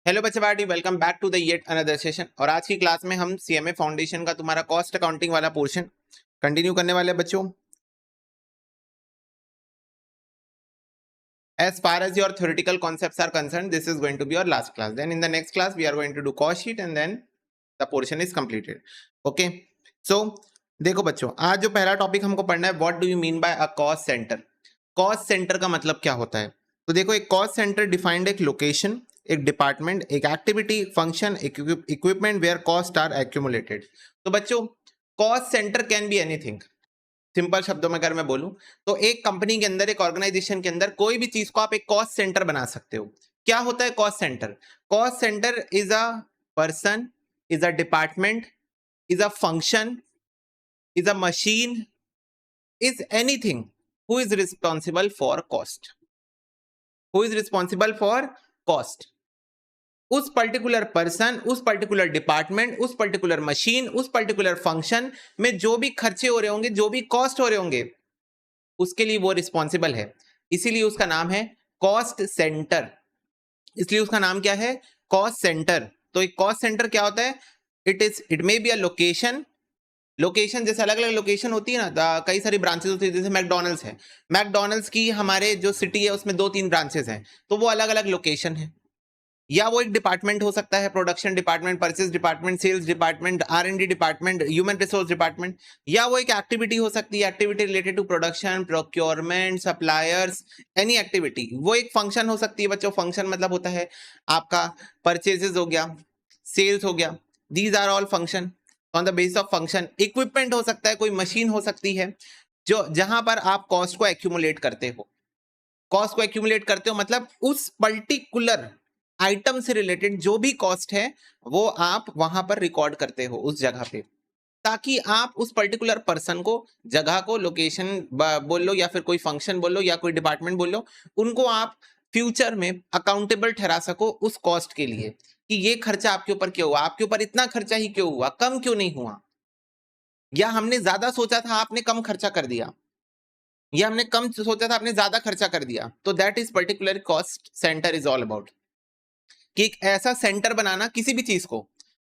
Hello बच्चे party, welcome back to the yet another session. और आज की क्लास में हम सीएमए फाउंडेशन का तुम्हारा कॉस्ट अकाउंटिंग वाला पोर्शन कंटिन्यू करने वाले हैं बच्चों। As far as your theoretical concepts are concerned, this is going to be your last class. Then in the next class, we are going to do cost sheet and then the portion is completed. Okay. So देखो बच्चों, आज जो पहला topic हमको पढ़ना है, what do you mean by a cost centre. Cost centre का मतलब क्या होता है? तो देखो, एक कॉस्ट सेंटर डिफाइंड एक लोकेशन, एक डिपार्टमेंट, एक एक्टिविटी, एक फंक्शन, एक equipment where cost are accumulated. तो बच्चों, cost centre can be anything. Simple शब्दों में अगर मैं बोलूं तो एक कंपनी के अंदर, एक ऑर्गेनाइजेशन के अंदर कोई भी चीज को आप एक कॉस्ट सेंटर बना सकते हो। क्या होता है cost centre? Cost centre is a person, is a department, is a function, is a machine, is anything who is responsible for cost, who is responsible for cost। उस पर्टिकुलर पर्सन, उस particular department, उस particular machine, उस particular function में जो भी खर्चे हो रहे होंगे, जो भी कॉस्ट हो रहे होंगे, उसके लिए वो रिस्पॉन्सिबल है। इसीलिए उसका नाम है कॉस्ट सेंटर। इसलिए उसका नाम क्या है? Cost centre. तो एक कॉस्ट सेंटर क्या होता है? It may be a location. Location जैसे अलग अलग लोकेशन होती है ना, कई सारी ब्रांचेस होती है। जैसे मैकडोनल्ड्स है, मैकडोनल्ड्स की हमारे जो सिटी है उसमें 2-3 ब्रांचेस हैं, तो वो अलग अलग लोकेशन है। या वो एक डिपार्टमेंट हो सकता है, production department, purchase department, sales department, R&D department, human resource department. या वो एक एक्टिविटी हो सकती है, activity related to production, procurement, suppliers, any activity. वो एक फंक्शन हो सकती है बच्चों। फंक्शन मतलब होता है आपका परचेजेस हो गया, सेल्स हो गया, these are all function. On the basis of function equipment हो सकता है, कोई मशीन हो सकती है जो जहां पर आप कॉस्ट को एक्यूमुलेट करते हो। कॉस्ट को एक्यूमुलेट करते हो मतलब उस पर्टिकुलर आइटम से रिलेटेड जो भी कॉस्ट है वो आप वहां पर रिकॉर्ड करते हो उस जगह पे, ताकि आप उस पर्टिकुलर पर्सन को, जगह को, लोकेशन बोल लो या फिर कोई फंक्शन बोल लो या कोई डिपार्टमेंट बोल लो, उनको आप फ्यूचर में अकाउंटेबल ठहरा सको उस कॉस्ट के लिए कि ये खर्चा आपके ऊपर क्यों हुआ, आपके ऊपर इतना खर्चा ही क्यों हुआ, कम क्यों नहीं हुआ, या हमने ज्यादा सोचा था आपने कम खर्चा कर दिया, या हमने कम सोचा था आपने ज्यादा खर्चा कर दिया। तो that is particular cost centre is all about. कि एक ऐसा सेंटर बनाना, किसी भी चीज को,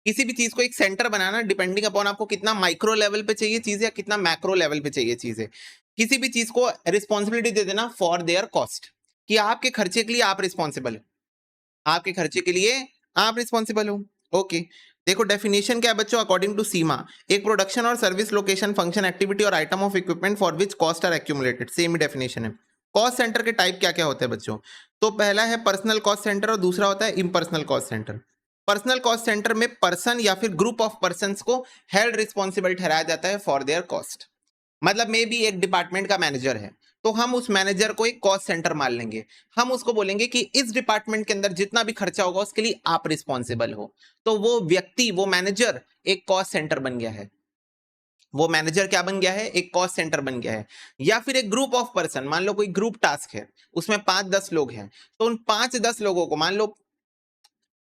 किसी भी चीज को एक सेंटर बनाना, डिपेंडिंग अपॉन आपको कितना माइक्रो लेवल पे चाहिए चीज या कितना मैक्रो लेवल पे चाहिए चीज है। किसी भी चीज को रिस्पॉन्सिबिलिटी दे देना फॉर देयर कॉस्ट, कि आपके खर्चे के लिए आप रिस्पॉन्सिबल हो, आपके खर्चे के लिए आप रिस्पॉन्सिबल हो। ओके, देखो डेफिनेशन क्या है बच्चों, अकॉर्डिंग टू सीमा, एक प्रोडक्शन और सर्विस लोकेशन, फंक्शन, एक्टिविटी और item of equipment for which cost are accumulated. Same ही डेफिनेशन है। कॉस्ट सेंटर के टाइप क्या क्या होते हैं बच्चों? तो पहला है पर्सनल कॉस्ट सेंटर और दूसरा होता है impersonal cost centre. Personal cost centre में पर्सन या फिर ग्रुप ऑफ पर्संस को हेल्ड रिस्पॉन्सिबल ठहराया जाता है फॉर देयर कॉस्ट। मतलब मे बी एक डिपार्टमेंट का मैनेजर है, तो हम उस मैनेजर को एक कॉस्ट सेंटर मान लेंगे। हम उसको बोलेंगे कि इस डिपार्टमेंट के अंदर जितना भी खर्चा होगा उसके लिए आप रिस्पॉन्सिबल हो। तो वो व्यक्ति, वो मैनेजर एक कॉस्ट सेंटर बन गया है। वो मैनेजर क्या बन गया है? एक कॉस्ट सेंटर बन गया है। या फिर एक ग्रुप ऑफ पर्सन, मान लो कोई ग्रुप टास्क है, उसमें 5-10 लोग हैं, तो उन 5-10 लोगों को, मान लो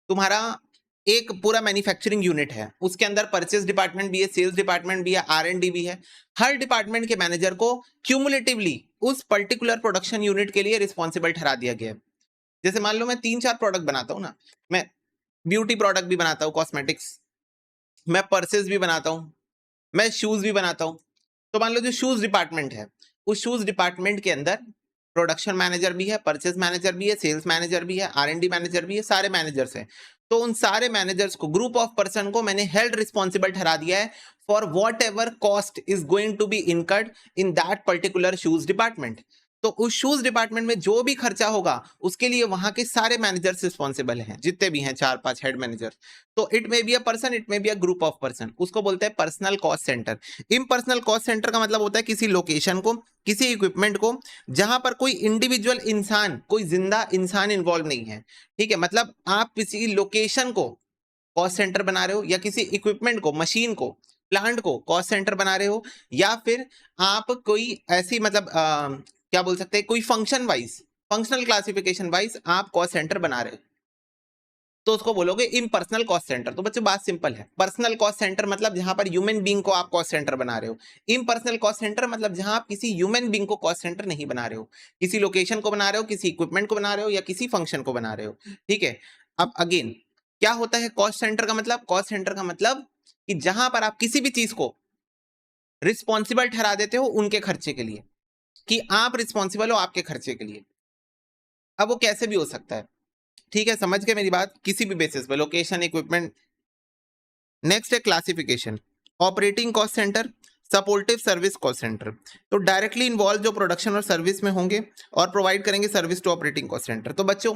तुम्हारा एक पूरा मैन्युफैक्चरिंग यूनिट है, उसके अंदर परचेज डिपार्टमेंट भी है, सेल्स डिपार्टमेंट भी है, R&D भी है। हर डिपार्टमेंट के मैनेजर को क्यूमुलेटिवली उस पर्टिकुलर प्रोडक्शन यूनिट के लिए रिस्पॉन्सिबल ठहरा दिया गया है। जैसे मान लो मैं 3-4 प्रोडक्ट बनाता हूँ ना, मैं ब्यूटी प्रोडक्ट भी बनाता हूँ, कॉस्मेटिक्स, मैं पर्सेज भी बनाता हूँ, मैं शूज भी बनाता हूँ। तो मान लो जो शूज डिपार्टमेंट है, उस शूज डिपार्टमेंट के अंदर प्रोडक्शन मैनेजर भी है, परचेज मैनेजर भी है, सेल्स मैनेजर भी है, R&D मैनेजर भी है, सारे मैनेजर्स हैं। तो उन सारे मैनेजर्स को, ग्रुप ऑफ पर्सन को मैंने हेल्ड रिस्पॉन्सिबल ठहरा दिया है for whatever cost is going to be incurred in that particular shoes department. तो उस शूज डिपार्टमेंट में जो भी खर्चा होगा उसके लिए वहां के सारे मैनेजर्स रिस्पॉन्सिबल हैं, जितने भी हैं 4-5 हेड मैनेजर। तो it may be a person, it may be a group of person, उसको बोलते हैं personal cost centre. Impersonal cost centre का मतलब होता है किसी लोकेशन को, किसी इक्विपमेंट को, जहां पर कोई इंडिविजुअल इंसान, कोई जिंदा इंसान इन्वॉल्व नहीं है। ठीक है, मतलब आप किसी लोकेशन को कॉस्ट सेंटर बना रहे हो, या किसी इक्विपमेंट को, मशीन को, प्लांट को कॉस्ट सेंटर बना रहे हो, या फिर आप कोई ऐसी मतलब क्या बोल सकते हैं, कोई function wise, functional classification wise आप कॉस्ट सेंटर बना रहे हो, तो उसको बोलोगे इम्पर्सनल कॉस्ट सेंटर। तो बच्चों बात सिंपल है। पर्सनल कॉस्ट सेंटर मतलब जहां पर ह्यूमन बींग को आप कॉस्ट सेंटर बना रहे हो। इम्पर्सनल कॉस्ट सेंटर मतलब जहां आप किसी ह्यूमन बींग को कॉस्ट सेंटर नहीं बना रहे हो, किसी लोकेशन को बना रहे हो, किसी इक्विपमेंट को बना रहे हो, या किसी फंक्शन को बना रहे हो। ठीक है, अब अगेन क्या होता है कॉस्ट सेंटर का मतलब? कॉस्ट सेंटर का मतलब कि जहां पर आप किसी भी चीज को रिस्पॉन्सिबल ठहरा देते हो उनके खर्चे के लिए, कि आप रिस्पॉन्सिबल हो आपके खर्चे के लिए। अब वो कैसे भी हो सकता है, ठीक है, समझ गए मेरी बात? किसी भी बेसिस पे, लोकेशन, इक्विपमेंट। नेक्स्ट है classification, operating cost centre, supportive service cost centre. तो डायरेक्टली इन्वॉल्व जो प्रोडक्शन और सर्विस में होंगे और प्रोवाइड करेंगे service to operating cost centre. तो बच्चों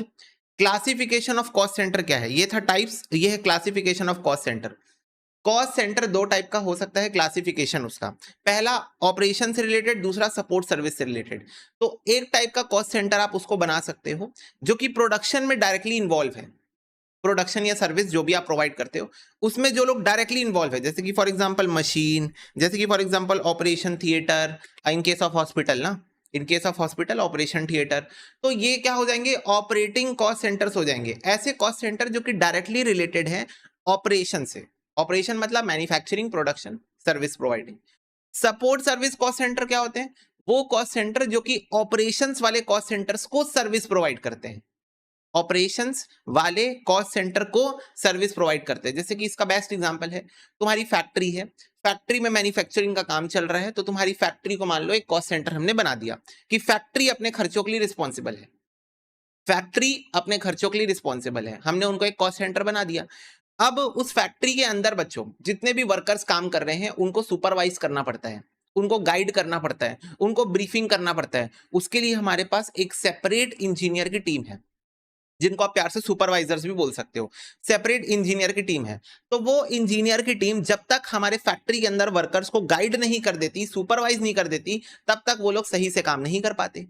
क्लासिफिकेशन ऑफ कॉस्ट सेंटर क्या है? ये था टाइप्स, ये है classification of cost centre. Cost centre दो टाइप का हो सकता है क्लासिफिकेशन उसका, पहला ऑपरेशन से रिलेटेड, दूसरा सपोर्ट सर्विस से रिलेटेड। तो एक टाइप का कॉस्ट सेंटर आप उसको बना सकते हो जो कि प्रोडक्शन में डायरेक्टली इन्वॉल्व है, प्रोडक्शन या सर्विस जो भी आप प्रोवाइड करते हो उसमें जो लोग डायरेक्टली इन्वॉल्व है, जैसे कि फॉर एग्जांपल मशीन, जैसे कि for example operation theatre, in case of hospital ना, in case of hospital operation theatre. तो ये क्या हो जाएंगे? ऑपरेटिंग कॉस्ट सेंटर्स हो जाएंगे, ऐसे कॉस्ट सेंटर जो कि डायरेक्टली रिलेटेड है ऑपरेशन से। ऑपरेशन मतलब manufacturing, production, service providing. Support service cost centre क्या होते हैं? वो कॉस्ट सेंटर जो कि ऑपरेशंस वाले कॉस्ट सेंटर्स को सर्विस प्रोवाइड करते हैं, ऑपरेशंस वाले कॉस्ट सेंटर को सर्विस प्रोवाइड करते हैं। जैसे कि इसका बेस्ट एग्जांपल है, तुम्हारी फैक्ट्री है, फैक्ट्री में मैन्युफैक्चरिंग का काम चल रहा है, तो तुम्हारी फैक्ट्री को मान लो एक कॉस्ट सेंटर हमने बना दिया कि फैक्ट्री अपने खर्चों के लिए रिस्पॉन्सिबल है, फैक्ट्री अपने खर्चों के लिए रिस्पॉन्सिबल है, हमने उनको एक कॉस्ट सेंटर बना दिया। अब उस फैक्ट्री के अंदर बच्चों जितने भी वर्कर्स काम कर रहे हैं उनको सुपरवाइज करना पड़ता है, उनको गाइड करना पड़ता है, उनको ब्रीफिंग करना पड़ता है। उसके लिए हमारे पास एक सेपरेट इंजीनियर की टीम है, जिनको आप प्यार से सुपरवाइजर्स भी बोल सकते हो, सेपरेट इंजीनियर की टीम है। तो वो इंजीनियर की टीम जब तक हमारे फैक्ट्री के अंदर वर्कर्स को गाइड नहीं कर देती, सुपरवाइज नहीं कर देती, तब तक वो लोग सही से काम नहीं कर पाते।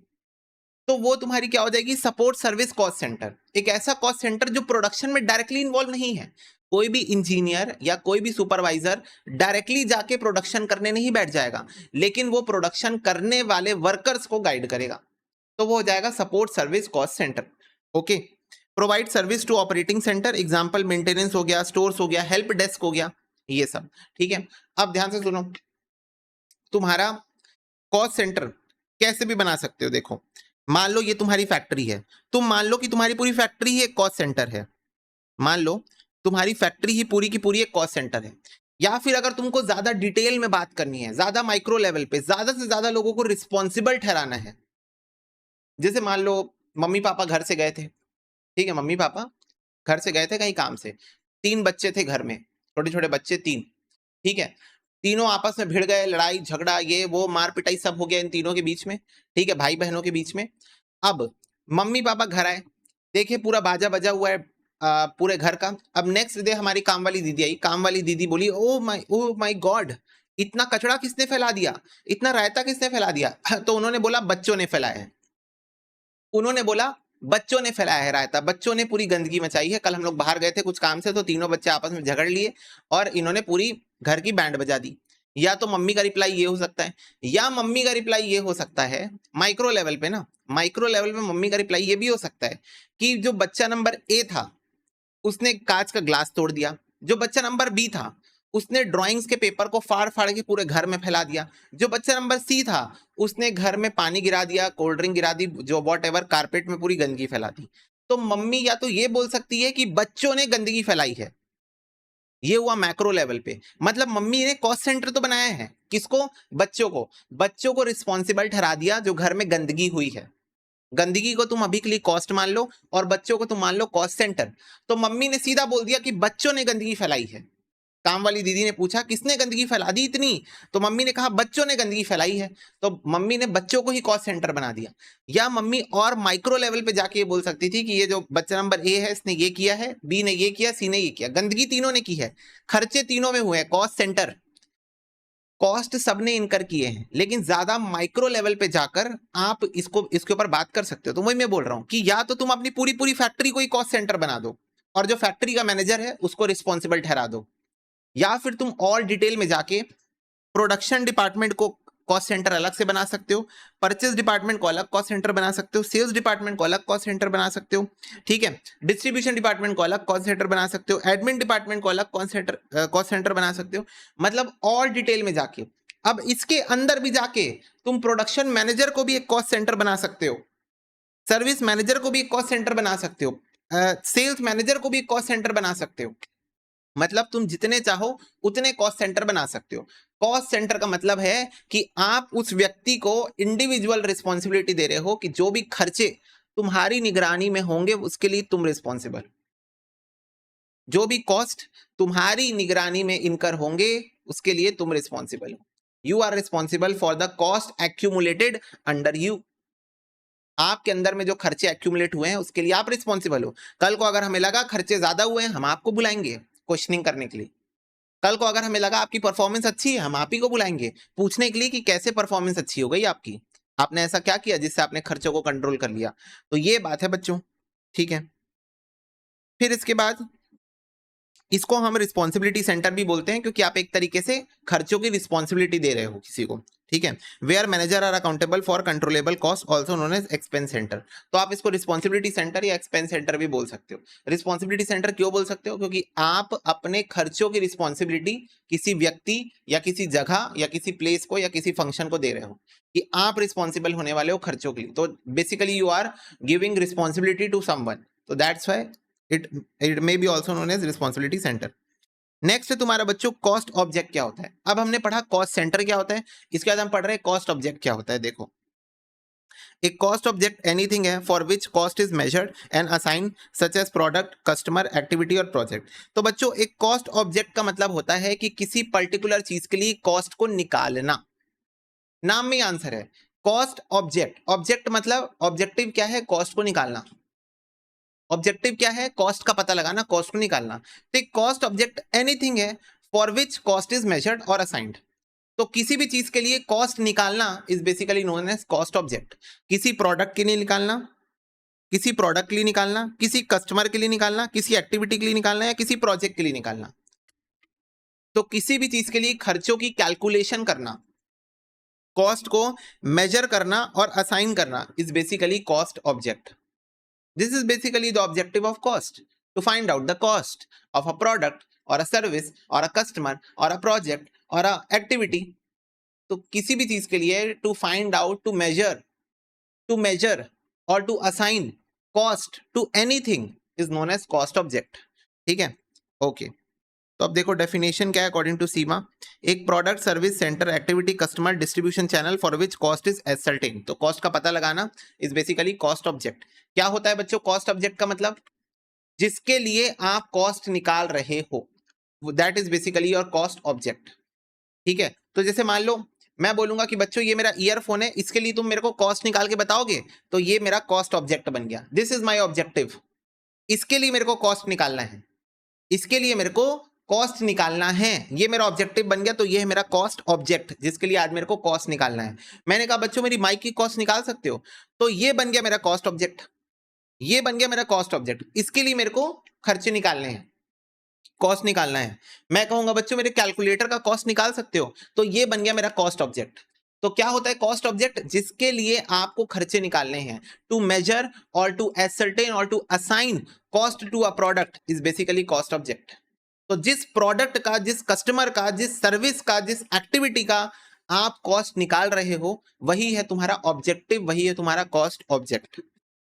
तो वो तुम्हारी क्या हो जाएगी? Support service cost centre. एक ऐसा कॉस्ट सेंटर जो प्रोडक्शन में डायरेक्टली इन्वॉल्व नहीं है, कोई भी इंजीनियर या कोई भी सुपरवाइजर डायरेक्टली जाके प्रोडक्शन करने नहीं बैठ जाएगा, लेकिन वो प्रोडक्शन करने वाले वर्कर्स को गाइड करेगा, तो वो हो जाएगा support service cost centre. Okay, provide service to operating centre, example maintenance हो गया, स्टोर्स हो गया, हेल्प डेस्क हो गया, ये सब। ठीक है, अब ध्यान से सुनो, तुम्हारा कॉस्ट सेंटर कैसे भी बना सकते हो। देखो, मान लो ये तुम्हारी फैक्ट्री है, तुम मान लो कि तुम्हारी पूरी फैक्ट्री ही एक कॉस्ट सेंटर है, मान लो तुम्हारी फैक्ट्री ही पूरी की पूरी एक कॉस्ट सेंटर है। या फिर अगर तुमको ज्यादा डिटेल में बात करनी है, ज्यादा माइक्रो लेवल पे, ज्यादा से ज्यादा लोगों को रिस्पॉन्सिबल ठहराना है, जैसे मान लो मम्मी पापा घर से गए थे, ठीक है, मम्मी पापा घर से गए थे कहीं काम से, 3 बच्चे थे घर में, छोटे छोटे बच्चे 3, ठीक है, तीनों आपस में भिड़ गए, लड़ाई झगड़ा ये वो मार पिटाई सब हो गया इन तीनों के बीच में, ठीक है, भाई बहनों के बीच में। अब मम्मी पापा घर आए, देखे पूरा बाजा बजा हुआ है पूरे घर का। अब नेक्स्ट डे हमारी काम वाली दीदी आई, काम वाली दीदी बोली ओ माय गॉड, इतना कचरा किसने फैला दिया, इतना रायता किसने फैला दिया? तो उन्होंने बोला बच्चों ने फैलाया है, उन्होंने बोला बच्चों ने फैलाया है रायता, बच्चों ने पूरी गंदगी मचाई है। कल हम लोग बाहर गए थे कुछ काम से, तो तीनों बच्चे आपस में झगड़ लिए और इन्होंने पूरी घर की बैंड बजा दी। या तो मम्मी का रिप्लाई ये हो सकता है, या मम्मी का रिप्लाई ये हो सकता है माइक्रो लेवल पे ना, माइक्रो लेवल पे मम्मी का रिप्लाई ये भी हो सकता है कि जो बच्चा नंबर ए था उसने कांच का ग्लास तोड़ दिया, जो बच्चा नंबर बी था उसने ड्राइंग्स के पेपर को फाड़ फाड़ के पूरे घर में फैला दिया, जो बच्चा नंबर सी था उसने घर में पानी गिरा दिया, कोल्ड ड्रिंक गिरा दी, जो वॉट एवर, कारपेट में पूरी गंदगी फैला दी। तो मम्मी या तो ये बोल सकती है कि बच्चों ने गंदगी फैलाई है, ये हुआ मैक्रो लेवल पे, मतलब मम्मी ने कॉस्ट सेंटर तो बनाया है, किसको? बच्चों को, बच्चों को रिस्पॉन्सिबल ठहरा दिया जो घर में गंदगी हुई है। गंदगी को तुम अभी के लिए कॉस्ट मान लो और बच्चों को तुम मान लो कॉस्ट सेंटर। तो मम्मी ने सीधा बोल दिया कि बच्चों ने गंदगी फैलाई है। काम वाली दीदी ने पूछा किसने गंदगी फैला दी इतनी, तो मम्मी ने कहा बच्चों ने गंदगी फैलाई है, तो मम्मी ने बच्चों को ही कॉस्ट सेंटर बना दिया। या मम्मी और माइक्रो लेवल पे जाके ये बोल सकती थी कि ये जो बच्चा नंबर ए है इसने ये किया है, बी ने ये किया, सी ने ये किया, गंदगी तीनों ने की है, खर्चे तीनों में हुए हैं, कॉस्ट सेंटर, कॉस्ट सबने इनकर किए हैं। लेकिन ज्यादा माइक्रो लेवल पे जाकर आप इसके ऊपर बात कर सकते हो। तो वही मैं बोल रहा हूं कि या तो तुम अपनी पूरी पूरी फैक्ट्री को ही कॉस्ट सेंटर बना दो और जो फैक्ट्री का मैनेजर है उसको रिस्पॉन्सिबल ठहरा दो, या फिर तुम और डिटेल में जाके प्रोडक्शन डिपार्टमेंट को कॉस्ट सेंटर अलग से बना सकते हो, परचेज डिपार्टमेंट को अलग कॉस्ट सेंटर बना सकते हो, सेल्स डिपार्टमेंट को अलग कॉस्ट सेंटर बना सकते हो, ठीक है, डिस्ट्रीब्यूशन डिपार्टमेंट को अलग कॉस्ट सेंटर बना सकते हो, एडमिन डिपार्टमेंट को अलग कॉस्ट सेंटर बना सकते हो, मतलब और डिटेल में जाके। अब इसके अंदर भी जाके तुम प्रोडक्शन मैनेजर को भी एक कॉस्ट सेंटर बना सकते हो, सर्विस मैनेजर को भी एक कॉस्ट सेंटर बना सकते हो, सेल्स मैनेजर को भी कॉस्ट सेंटर बना सकते हो, मतलब तुम जितने चाहो उतने कॉस्ट सेंटर बना सकते हो। कॉस्ट सेंटर का मतलब है कि आप उस व्यक्ति को इंडिविजुअल रिस्पॉन्सिबिलिटी दे रहे हो कि जो भी खर्चे तुम्हारी निगरानी में होंगे उसके लिए तुम रिस्पॉन्सिबल, जो भी कॉस्ट तुम्हारी निगरानी में इनकर होंगे उसके लिए तुम रिस्पॉन्सिबल हो। You are responsible for the cost accumulated under you. आपके अंदर में जो खर्चे एक्यूमुलेट हुए हैं उसके लिए आप रिस्पॉन्सिबल हो। कल को अगर हमें लगा खर्चे ज्यादा हुए हैं हम आपको बुलाएंगे क्वेश्चनिंग करने के लिए। कल को अगर हमें लगा आपकी परफॉर्मेंस अच्छी है हम आप ही को बुलाएंगे पूछने के लिए कि कैसे परफॉर्मेंस अच्छी हो गई आपकी, आपने ऐसा क्या किया जिससे आपने खर्चों को कंट्रोल कर लिया। तो ये बात है बच्चों, ठीक है। फिर इसके बाद इसको हम रिस्पॉन्सिबिलिटी सेंटर भी बोलते हैं क्योंकि आप एक तरीके से खर्चों की रिस्पॉन्सिबिलिटी दे रहे हो किसी को, ठीक है। Where manager are accountable for controllable cost also known as expense centre. तो आप इसको रिस्पॉन्सिबिलिटी सेंटर या एक्सपेंस सेंटर भी बोल सकते हो। रिस्पॉन्सिबिलिटी सेंटर क्यों बोल सकते हो? क्योंकि आप अपने खर्चों की रिस्पॉन्सिबिलिटी किसी व्यक्ति या किसी जगह या किसी प्लेस को या किसी फंक्शन को दे रहे हो कि आप रिस्पॉन्सिबल होने वाले हो खर्चों के लिए। तो basically you are giving responsibility to someone, तो that's why it may be also known as responsibility center। Next है तुम्हारा बच्चों कॉस्ट ऑब्जेक्ट क्या होता है। अब हमने पढ़ा कॉस्ट सेंटर क्या होता है, इसके बाद हम पढ़ रहे हैं कॉस्ट ऑब्जेक्ट क्या होता है। देखो एक कॉस्ट ऑब्जेक्ट एनीथिंग है for which cost is measured and assign such as product customer activity और प्रोजेक्ट। तो बच्चों एक कॉस्ट ऑब्जेक्ट का मतलब होता है कि किसी पर्टिकुलर चीज के लिए कॉस्ट को निकालना, नाम में आंसर है कॉस्ट ऑब्जेक्ट। ऑब्जेक्ट मतलब ऑब्जेक्टिव क्या है, कॉस्ट को निकालना। ऑब्जेक्टिव क्या है, कॉस्ट का पता लगाना, कॉस्ट को निकालना। तो कॉस्ट ऑब्जेक्ट एनीथिंग है for which cost is measured और असाइंड। तो किसी भी चीज के लिए कॉस्ट निकालना is basically known as cost object. किसी प्रोडक्ट के लिए निकालना, किसी प्रोडक्ट के लिए निकालना, किसी कस्टमर के लिए निकालना, किसी एक्टिविटी के लिए निकालना या किसी प्रोजेक्ट के लिए निकालना। तो किसी भी चीज के लिए खर्चों की कैलकुलेशन करना, कॉस्ट को मेजर करना और असाइन करना is basically cost object. This is basically the objective of cost, to find out the cost of a product or a service or a customer or a project or a activity। तो किसी भी चीज के लिए to find out, to measure or to assign cost to anything is known as cost object, ठीक है। Okay तो अब देखो डेफिनेशन क्या है अकॉर्डिंग टू सीमा। एक product service centre activity customer distribution channel for which cost is ascertain. तो cost का पता लगाना इज बेसिकली कॉस्ट ऑब्जेक्ट। क्या होता है बच्चों कॉस्ट ऑब्जेक्ट का मतलब? जिसके लिए आप कॉस्ट निकाल रहे हो, that is basically your cost object, ठीक है। तो जैसे मान लो मैं बोलूंगा कि बच्चों ये मेरा ईयरफोन है, इसके लिए तुम मेरे को कॉस्ट निकाल के बताओगे, तो ये मेरा कॉस्ट ऑब्जेक्ट बन गया। दिस इज माई ऑब्जेक्टिव, इसके लिए मेरे को कॉस्ट निकालना है, इसके लिए मेरे को कॉस्ट निकालना है, ये मेरा ऑब्जेक्टिव बन गया। तो ये है मेरा कॉस्ट ऑब्जेक्ट जिसके लिए आज मेरे को कॉस्ट निकालना है। मैंने कहा बच्चों मेरी माइक की कॉस्ट निकाल सकते हो, तो ये बन गया मेरा कॉस्ट ऑब्जेक्ट, ये बन गया मेरा कॉस्ट ऑब्जेक्ट। इसके लिए मेरे को खर्चे निकालने हैं, कॉस्ट निकालना है। मैं कहूंगा बच्चों मेरे कैलकुलेटर का कॉस्ट निकाल सकते हो, तो ये बन गया मेरा कॉस्ट ऑब्जेक्ट। तो क्या होता है कॉस्ट ऑब्जेक्ट? जिसके लिए आपको खर्चे निकालने हैं, टू मेजर और टू एसर्टेन और to assign cost to a product is basically cost object. तो जिस प्रोडक्ट का, जिस कस्टमर का, जिस सर्विस का, जिस एक्टिविटी का आप कॉस्ट निकाल रहे हो वही है तुम्हारा ऑब्जेक्टिव, वही है तुम्हारा कॉस्ट ऑब्जेक्ट,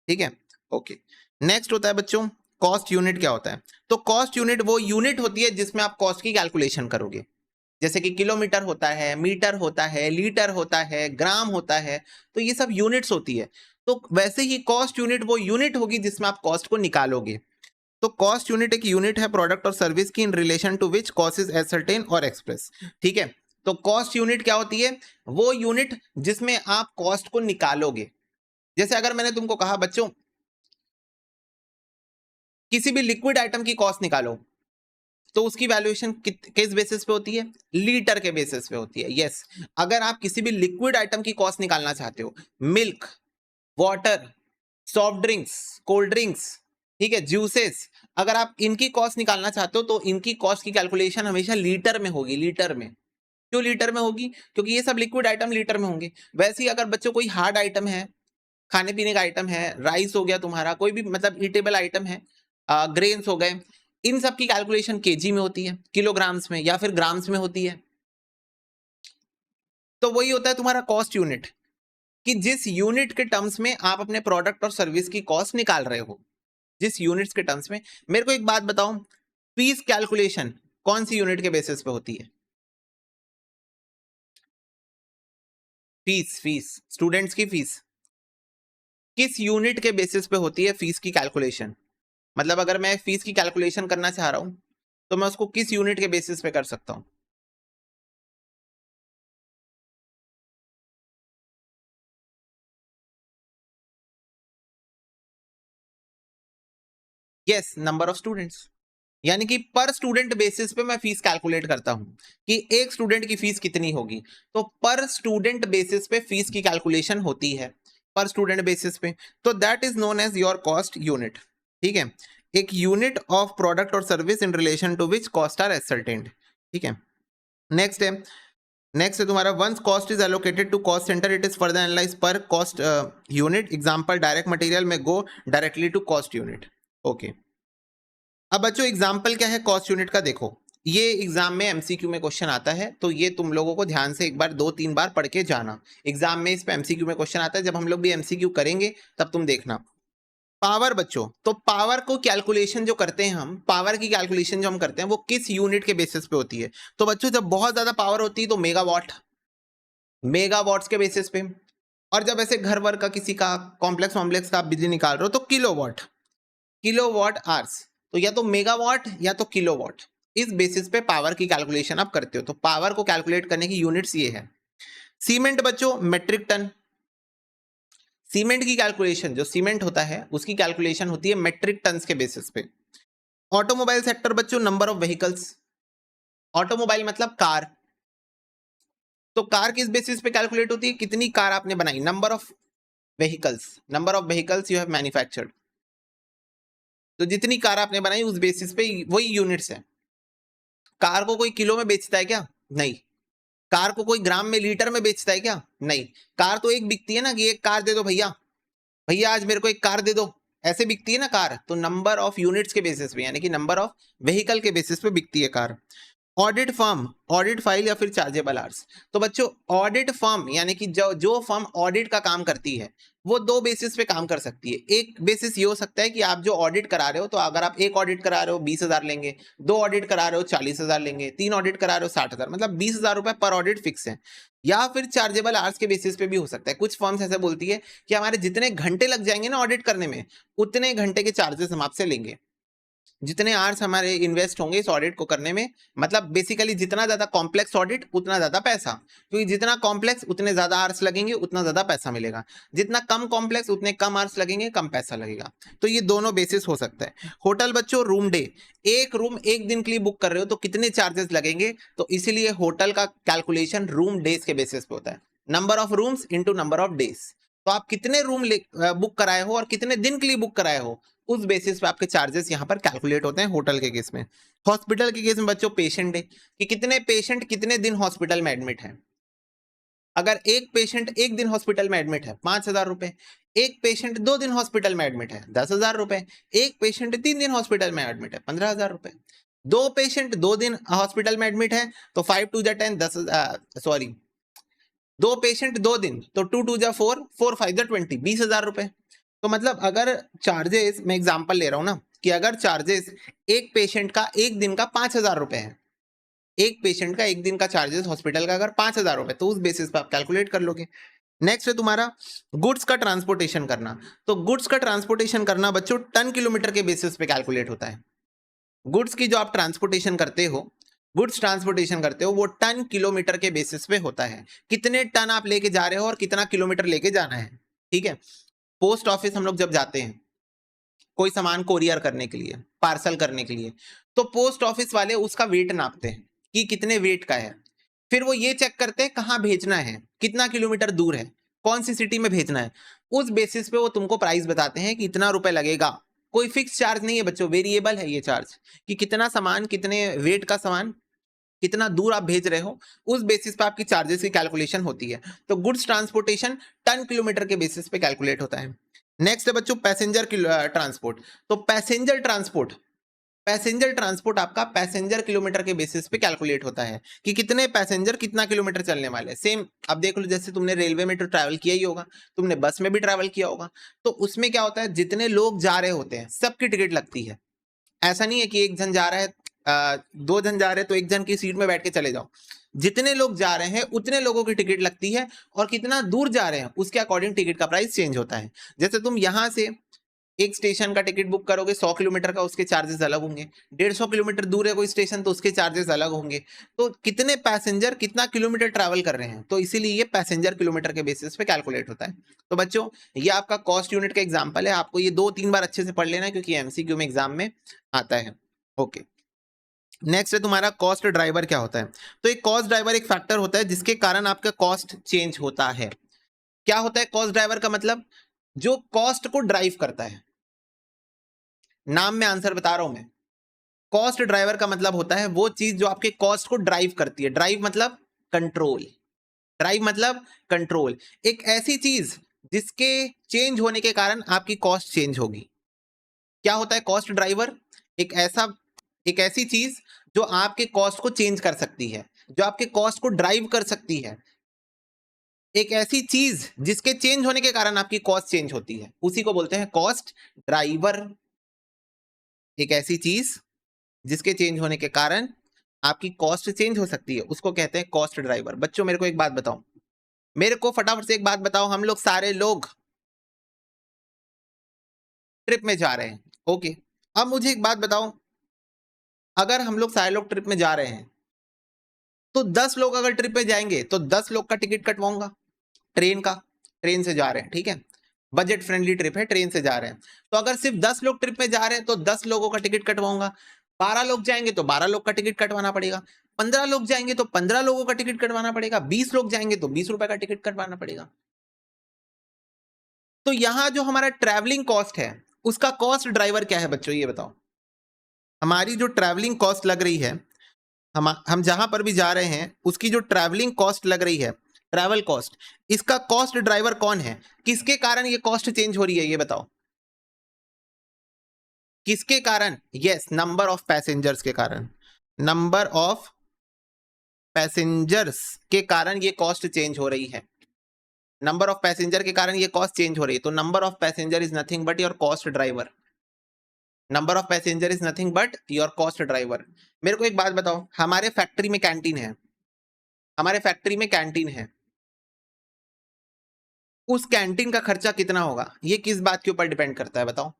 ठीक है। ओके नेक्स्ट होता है बच्चों कॉस्ट यूनिट। क्या होता है? तो कॉस्ट यूनिट वो यूनिट होती है जिसमें आप कॉस्ट की कैलकुलेशन करोगे, जैसे कि किलोमीटर होता है, मीटर होता है, लीटर होता है, ग्राम होता है, तो ये सब यूनिट्स होती है। तो वैसे ही कॉस्ट यूनिट वो यूनिट होगी जिसमें आप कॉस्ट को निकालोगे। तो कॉस्ट यूनिट एक यूनिट है प्रोडक्ट और सर्विस की in relation to which cost is ascertain और एक्सप्रेस, ठीक है। तो कॉस्ट यूनिट क्या होती है? वो यूनिट जिसमें आप कॉस्ट को निकालोगे। जैसे अगर मैंने तुमको कहा बच्चों किसी भी लिक्विड आइटम की कॉस्ट निकालो, तो उसकी वैल्यूएशन किस बेसिस पे होती है? लीटर के बेसिस पे होती है। यस, अगर आप किसी भी लिक्विड आइटम की कॉस्ट निकालना चाहते हो, milk, water, soft drinks, cold drinks, ठीक है, जूसेस, अगर आप इनकी कॉस्ट निकालना चाहते हो तो इनकी कॉस्ट की कैलकुलेशन हमेशा लीटर में होगी। लीटर में क्यों लीटर में होगी? क्योंकि ये सब लिक्विड आइटम लीटर में होंगे। वैसे ही अगर बच्चों कोई हार्ड आइटम है, खाने पीने का आइटम है, राइस हो गया तुम्हारा, कोई भी मतलब ईटेबल आइटम है, ग्रेन्स हो गए, इन सब की कैलकुलेशन केजी में होती है, किलोग्राम्स में या फिर ग्राम्स में होती है। तो वही होता है तुम्हारा कॉस्ट यूनिट, कि जिस यूनिट के टर्म्स में आप अपने प्रोडक्ट और सर्विस की कॉस्ट निकाल रहे हो। जिस यूनिट्स के टर्म्स में। मेरे को एक बात बताओ, फीस कैलकुलेशन कौन सी यूनिट के बेसिस पे होती है? फीस स्टूडेंट्स की फीस किस यूनिट के बेसिस पे होती है? फीस की कैलकुलेशन मतलब अगर मैं फीस की कैलकुलेशन करना चाह रहा हूं तो मैं उसको किस यूनिट के बेसिस पे कर सकता हूं? Yes, number of students. यानी कि पर स्टूडेंट बेसिस पे मैं फीस कैलकुलेट करता हूं कि एक स्टूडेंट की फीस कितनी होगी। तो पर स्टूडेंट बेसिस पे फीस की कैलकुलेशन होती है, पर स्टूडेंट बेसिस पे। तो that is known as your cost unit. ठीक है, एक यूनिट ऑफ प्रोडक्ट और service in relation to which cost are ascertained. ठीक है, नेक्स्ट है तुम्हारा once cost is allocated to cost centre it is further analyse per cost unit. Example direct material में go directly to cost unit. Okay, अब बच्चों example क्या है cost unit का? देखो, ये एग्जाम में एमसीक्यू में क्वेश्चन आता है, तो ये तुम लोगों को ध्यान से एक बार 2-3 बार पढ़ के जाना। एग्जाम में इस पे एमसीक्यू में क्वेश्चन आता है, जब हम लोग भी एमसीक्यू करेंगे तब तुम देखना। पावर बच्चों, तो पावर को कैलकुलेशन जो करते हैं हम, पावर की कैलकुलेशन जो हम करते हैं वो किस यूनिट के बेसिस पे होती है? तो बच्चों जब बहुत ज्यादा पावर होती है तो मेगावाट, मेगावाट्स के बेसिस पे। और जब ऐसे घर वर का किसी का कॉम्प्लेक्स वॉम्प्लेक्स का आप बिजली निकाल रहे हो तो किलोवाट, किलोवाट आवर्स। तो या तो मेगावाट या तो किलोवाट, इस बेसिस पे पावर की कैलकुलेशन आप करते हो। तो पावर को कैलकुलेट करने की यूनिट्स ये है। सीमेंट बच्चों मेट्रिक टन, सीमेंट की कैलकुलेशन, जो सीमेंट होता है उसकी कैलकुलेशन होती है मेट्रिक टन्स के बेसिस पे। ऑटोमोबाइल सेक्टर बच्चों नंबर ऑफ व्हीकल्स, ऑटोमोबाइल मतलब कार, तो कार किस बेसिस पे कैलकुलेट होती है? कितनी कार आपने बनाई, number of vehicles, number of vehicles you have manufactured. तो जितनी कार आपने बनाई उस बेसिस पे वही यूनिट्स है। कार को कोई किलो में बेचता है क्या? नहीं। कार को कोई ग्राम में लीटर में बेचता है क्या? नहीं। कार तो एक बिकती है ना कि एक कार दे दो भैया, भैया आज मेरे को एक कार दे दो, ऐसे बिकती है ना कार। तो नंबर ऑफ यूनिट्स के बेसिस पे यानी कि नंबर ऑफ व्हीकल के बेसिस पे बिकती है car. Audit firm, audit file या फिर चार्जेबल आवर्स। तो बच्चों ऑडिट फर्म यानी कि जो फर्म ऑडिट का काम करती है वो दो बेसिस पे काम कर सकती है। एक बेसिस ये हो सकता है कि आप जो ऑडिट करा रहे हो, तो अगर आप एक ऑडिट करा रहे हो 20,000 लेंगे, 2 ऑडिट करा रहे हो 40,000 लेंगे, 3 ऑडिट करा रहे हो 60,000, मतलब 20,000 रुपए पर ऑडिट फिक्स है। या फिर चार्जेबल आवर्स के बेसिस पे भी हो सकता है। कुछ फर्म्स ऐसे बोलती है कि हमारे जितने घंटे लग जाएंगे ना ऑडिट करने में, उतने घंटे के चार्जेस हम आपसे लेंगे, जितने आवर्स हमारे इन्वेस्ट होंगे इस ऑडिट को करने में। मतलब बेसिकली जितना ज्यादा कॉम्प्लेक्स ऑडिट उतना ज्यादा पैसा, क्योंकि जितना कॉम्प्लेक्स उतने ज्यादा आवर्स लगेंगे उतना ज्यादा पैसा मिलेगा, जितना कम कॉम्प्लेक्स उतने कम आवर्स लगेंगे कम पैसा लगेगा। तो ये दोनों बेसिस हो सकता है। होटल बच्चों रूम डे, एक रूम एक दिन के लिए बुक कर रहे हो तो कितने चार्जेस लगेंगे? तो इसीलिए होटल का कैलकुलेशन रूम डेज के बेसिस पे होता है, number of rooms into number of days. तो आप कितने रूम बुक कराए हो और कितने दिन के लिए बुक कराए हो, उस बेसिस पे आपके चार्जेस यहाँ पर कैलकुलेट होते हैं होटल के केस में। हॉस्पिटल के केस में बच्चों पेशेंट डे, कि कितने पेशेंट कितने दिन हॉस्पिटल में एडमिट है। अगर एक पेशेंट एक दिन हॉस्पिटल में एडमिट है 5,000 रुपए, एक पेशेंट 2 दिन हॉस्पिटल में एडमिट है 10,000 रुपए, एक पेशेंट 3 दिन हॉस्पिटल में एडमिट है 15,000 रुपए, 2 पेशेंट 2 दिन हॉस्पिटल में एडमिट है तो 5 टू 10 10, सॉरी 2 पेशेंट 2 दिन तो 2 टू 4 4 5 20, 20,000 रुपए। तो मतलब अगर चार्जेस, मैं एग्जांपल ले रहा हूं ना, कि अगर चार्जेस एक पेशेंट का एक दिन का 5,000 रुपए है, एक पेशेंट का एक दिन का चार्जेस हॉस्पिटल का अगर 5,000 रुपए, तो उस बेसिस पे आप कैलकुलेट कर लोगे। नेक्स्ट है तुम्हारा गुड्स का ट्रांसपोर्टेशन करना। तो गुड्स का ट्रांसपोर्टेशन करना बच्चों टन किलोमीटर के बेसिस पे कैलकुलेट होता है। गुड्स की जो आप ट्रांसपोर्टेशन करते हो, गुड्स ट्रांसपोर्टेशन करते हो वो टन किलोमीटर के बेसिस पे होता है। कितने टन आप लेके जा रहे हो और कितना किलोमीटर लेके जाना है। ठीक है, पोस्ट ऑफिस हम लोग जब जाते हैं कोई सामान कोरियर करने के लिए, पार्सल करने के लिए, तो पोस्ट ऑफिस वाले उसका वेट नापते हैं कि कितने वेट का है। फिर वो ये चेक करते हैं कहाँ भेजना है, कितना किलोमीटर दूर है, कौन सी सिटी में भेजना है। उस बेसिस पे वो तुमको प्राइस बताते हैं कि इतना रुपए लगेगा। कोई फिक्स चार्ज नहीं है बच्चों, वेरिएबल है ये चार्ज, कि कितना सामान, कितने वेट का सामान, कितना दूर आप भेज रहे हो, उस बेसिस पे आपकी चार्जेस की कैलकुलेशन होती है। तो गुड्स ट्रांसपोर्टेशन टन किलोमीटर के बेसिस पे कैलकुलेट होता है। नेक्स्ट है बच्चों पैसेंजर ट्रांसपोर्ट। तो पैसेंजर ट्रांसपोर्ट पैसेंजर ट्रांसपोर्ट आपका पैसेंजर किलोमीटर के बेसिस पे कैलकुलेट होता है कि कितने पैसेंजर कितना किलोमीटर चलने वाले हैं। सेम अब देख लो, जैसे तुमने रेलवे में तो ट्रैवल किया ही होगा, तुमने बस में भी ट्रैवल किया होगा, तो उसमें क्या होता है, जितने लोग जा रहे होते हैं सबकी टिकट लगती है। ऐसा नहीं है कि एक जन जा रहा है, दो जन जा रहे हैं तो एक जन की सीट में बैठ के चले जाओ। जितने लोग जा रहे हैं उतने लोगों की टिकट लगती है, और कितना दूर जा रहे हैं उसके अकॉर्डिंग टिकट का प्राइस चेंज होता है। जैसे तुम यहां से एक स्टेशन का टिकट बुक करोगे 100 किलोमीटर का, उसके चार्जेस अलग होंगे। 150 किलोमीटर दूर है कोई स्टेशन तो उसके चार्जेस अलग होंगे। तो कितने पैसेंजर कितना किलोमीटर ट्रैवल कर रहे हैं, तो इसीलिए ये पैसेंजर किलोमीटर के बेसिस पे कैलकुलेट होता है। तो बच्चों ये आपका कॉस्ट यूनिट का एग्जाम्पल है, आपको ये 2-3 बार अच्छे से पढ़ लेना है क्योंकि एमसीक्यू में एग्जाम में आता है। ओके, नेक्स्ट है तुम्हारा कॉस्ट ड्राइवर क्या होता है। तो एक कॉस्ट ड्राइवर एक फैक्टर होता है जिसके कारण आपका कॉस्ट चेंज होता है। क्या होता है कॉस्ट ड्राइवर का मतलब, जो कॉस्ट को ड्राइव करता है। नाम में आंसर बता रहा हूं मैं। कॉस्ट ड्राइवर का मतलब होता है वो चीज जो आपके कॉस्ट को ड्राइव करती है। ड्राइव मतलब कंट्रोल, ड्राइव मतलब कंट्रोल। एक ऐसी चीज जिसके चेंज होने के कारण आपकी कॉस्ट चेंज होगी। क्या होता है कॉस्ट ड्राइवर, एक ऐसी चीज जो आपके कॉस्ट को चेंज कर सकती है, जो आपके कॉस्ट को ड्राइव कर सकती है। एक ऐसी चीज जिसके चेंज होने के कारण आपकी कॉस्ट चेंज होती है, उसी को बोलते हैं कॉस्ट ड्राइवर। एक ऐसी चीज जिसके चेंज होने के कारण आपकी कॉस्ट चेंज हो सकती है, उसको कहते हैं कॉस्ट ड्राइवर। बच्चों मेरे को एक बात बताओ, मेरे को फटाफट से एक बात बताओ, हम लोग सारे लोग ट्रिप में जा रहे हैं, ओके। अब मुझे एक बात बताओ, अगर हम लोग सारे लोग ट्रिप में जा रहे हैं तो 10 लोग अगर ट्रिप में जाएंगे तो 10 लोग का टिकट कटवाऊंगा ट्रेन का, ट्रेन से जा रहे हैं, ठीक है, बजट फ्रेंडली ट्रिप है, ट्रेन से जा रहे हैं। तो अगर सिर्फ 10 लोग ट्रिप में जा रहे हैं तो 10 लोगों का टिकट कटवाऊंगा। 12 लोग जाएंगे तो 12 लोग का टिकट कटवाना पड़ेगा। 15 लोग जाएंगे तो 15 लोगों का टिकट कटवाना पड़ेगा। 20 लोग जाएंगे तो 20 रुपए का टिकट कटवाना पड़ेगा। तो यहां जो हमारा ट्रैवलिंग कॉस्ट है उसका कॉस्ट ड्राइवर क्या है बच्चों, ये बताओ। हमारी जो ट्रैवलिंग कॉस्ट लग रही है, हम जहां पर भी जा रहे हैं उसकी जो ट्रैवलिंग कॉस्ट लग रही है, ट्रैवल कॉस्ट, इसका कॉस्ट ड्राइवर कौन है, किसके कारण ये कॉस्ट चेंज हो रही है, ये बताओ। किसके कारण, यस, नंबर ऑफ पैसेंजर्स के कारण। नंबर ऑफ पैसेंजर्स के कारण ये कॉस्ट चेंज हो रही है। नंबर ऑफ पैसेंजर के कारण ये कॉस्ट चेंज हो रही है। तो number of passenger is nothing but your cost driver. Number of passenger is nothing but your cost driver. मेरे को एक बात बताओ, हमारे फैक्ट्री में कैंटीन है, हमारे फैक्ट्री में कैंटीन है, उस कैंटीन का खर्चा कितना होगा, ये किस बात के ऊपर डिपेंड करता है बताओ।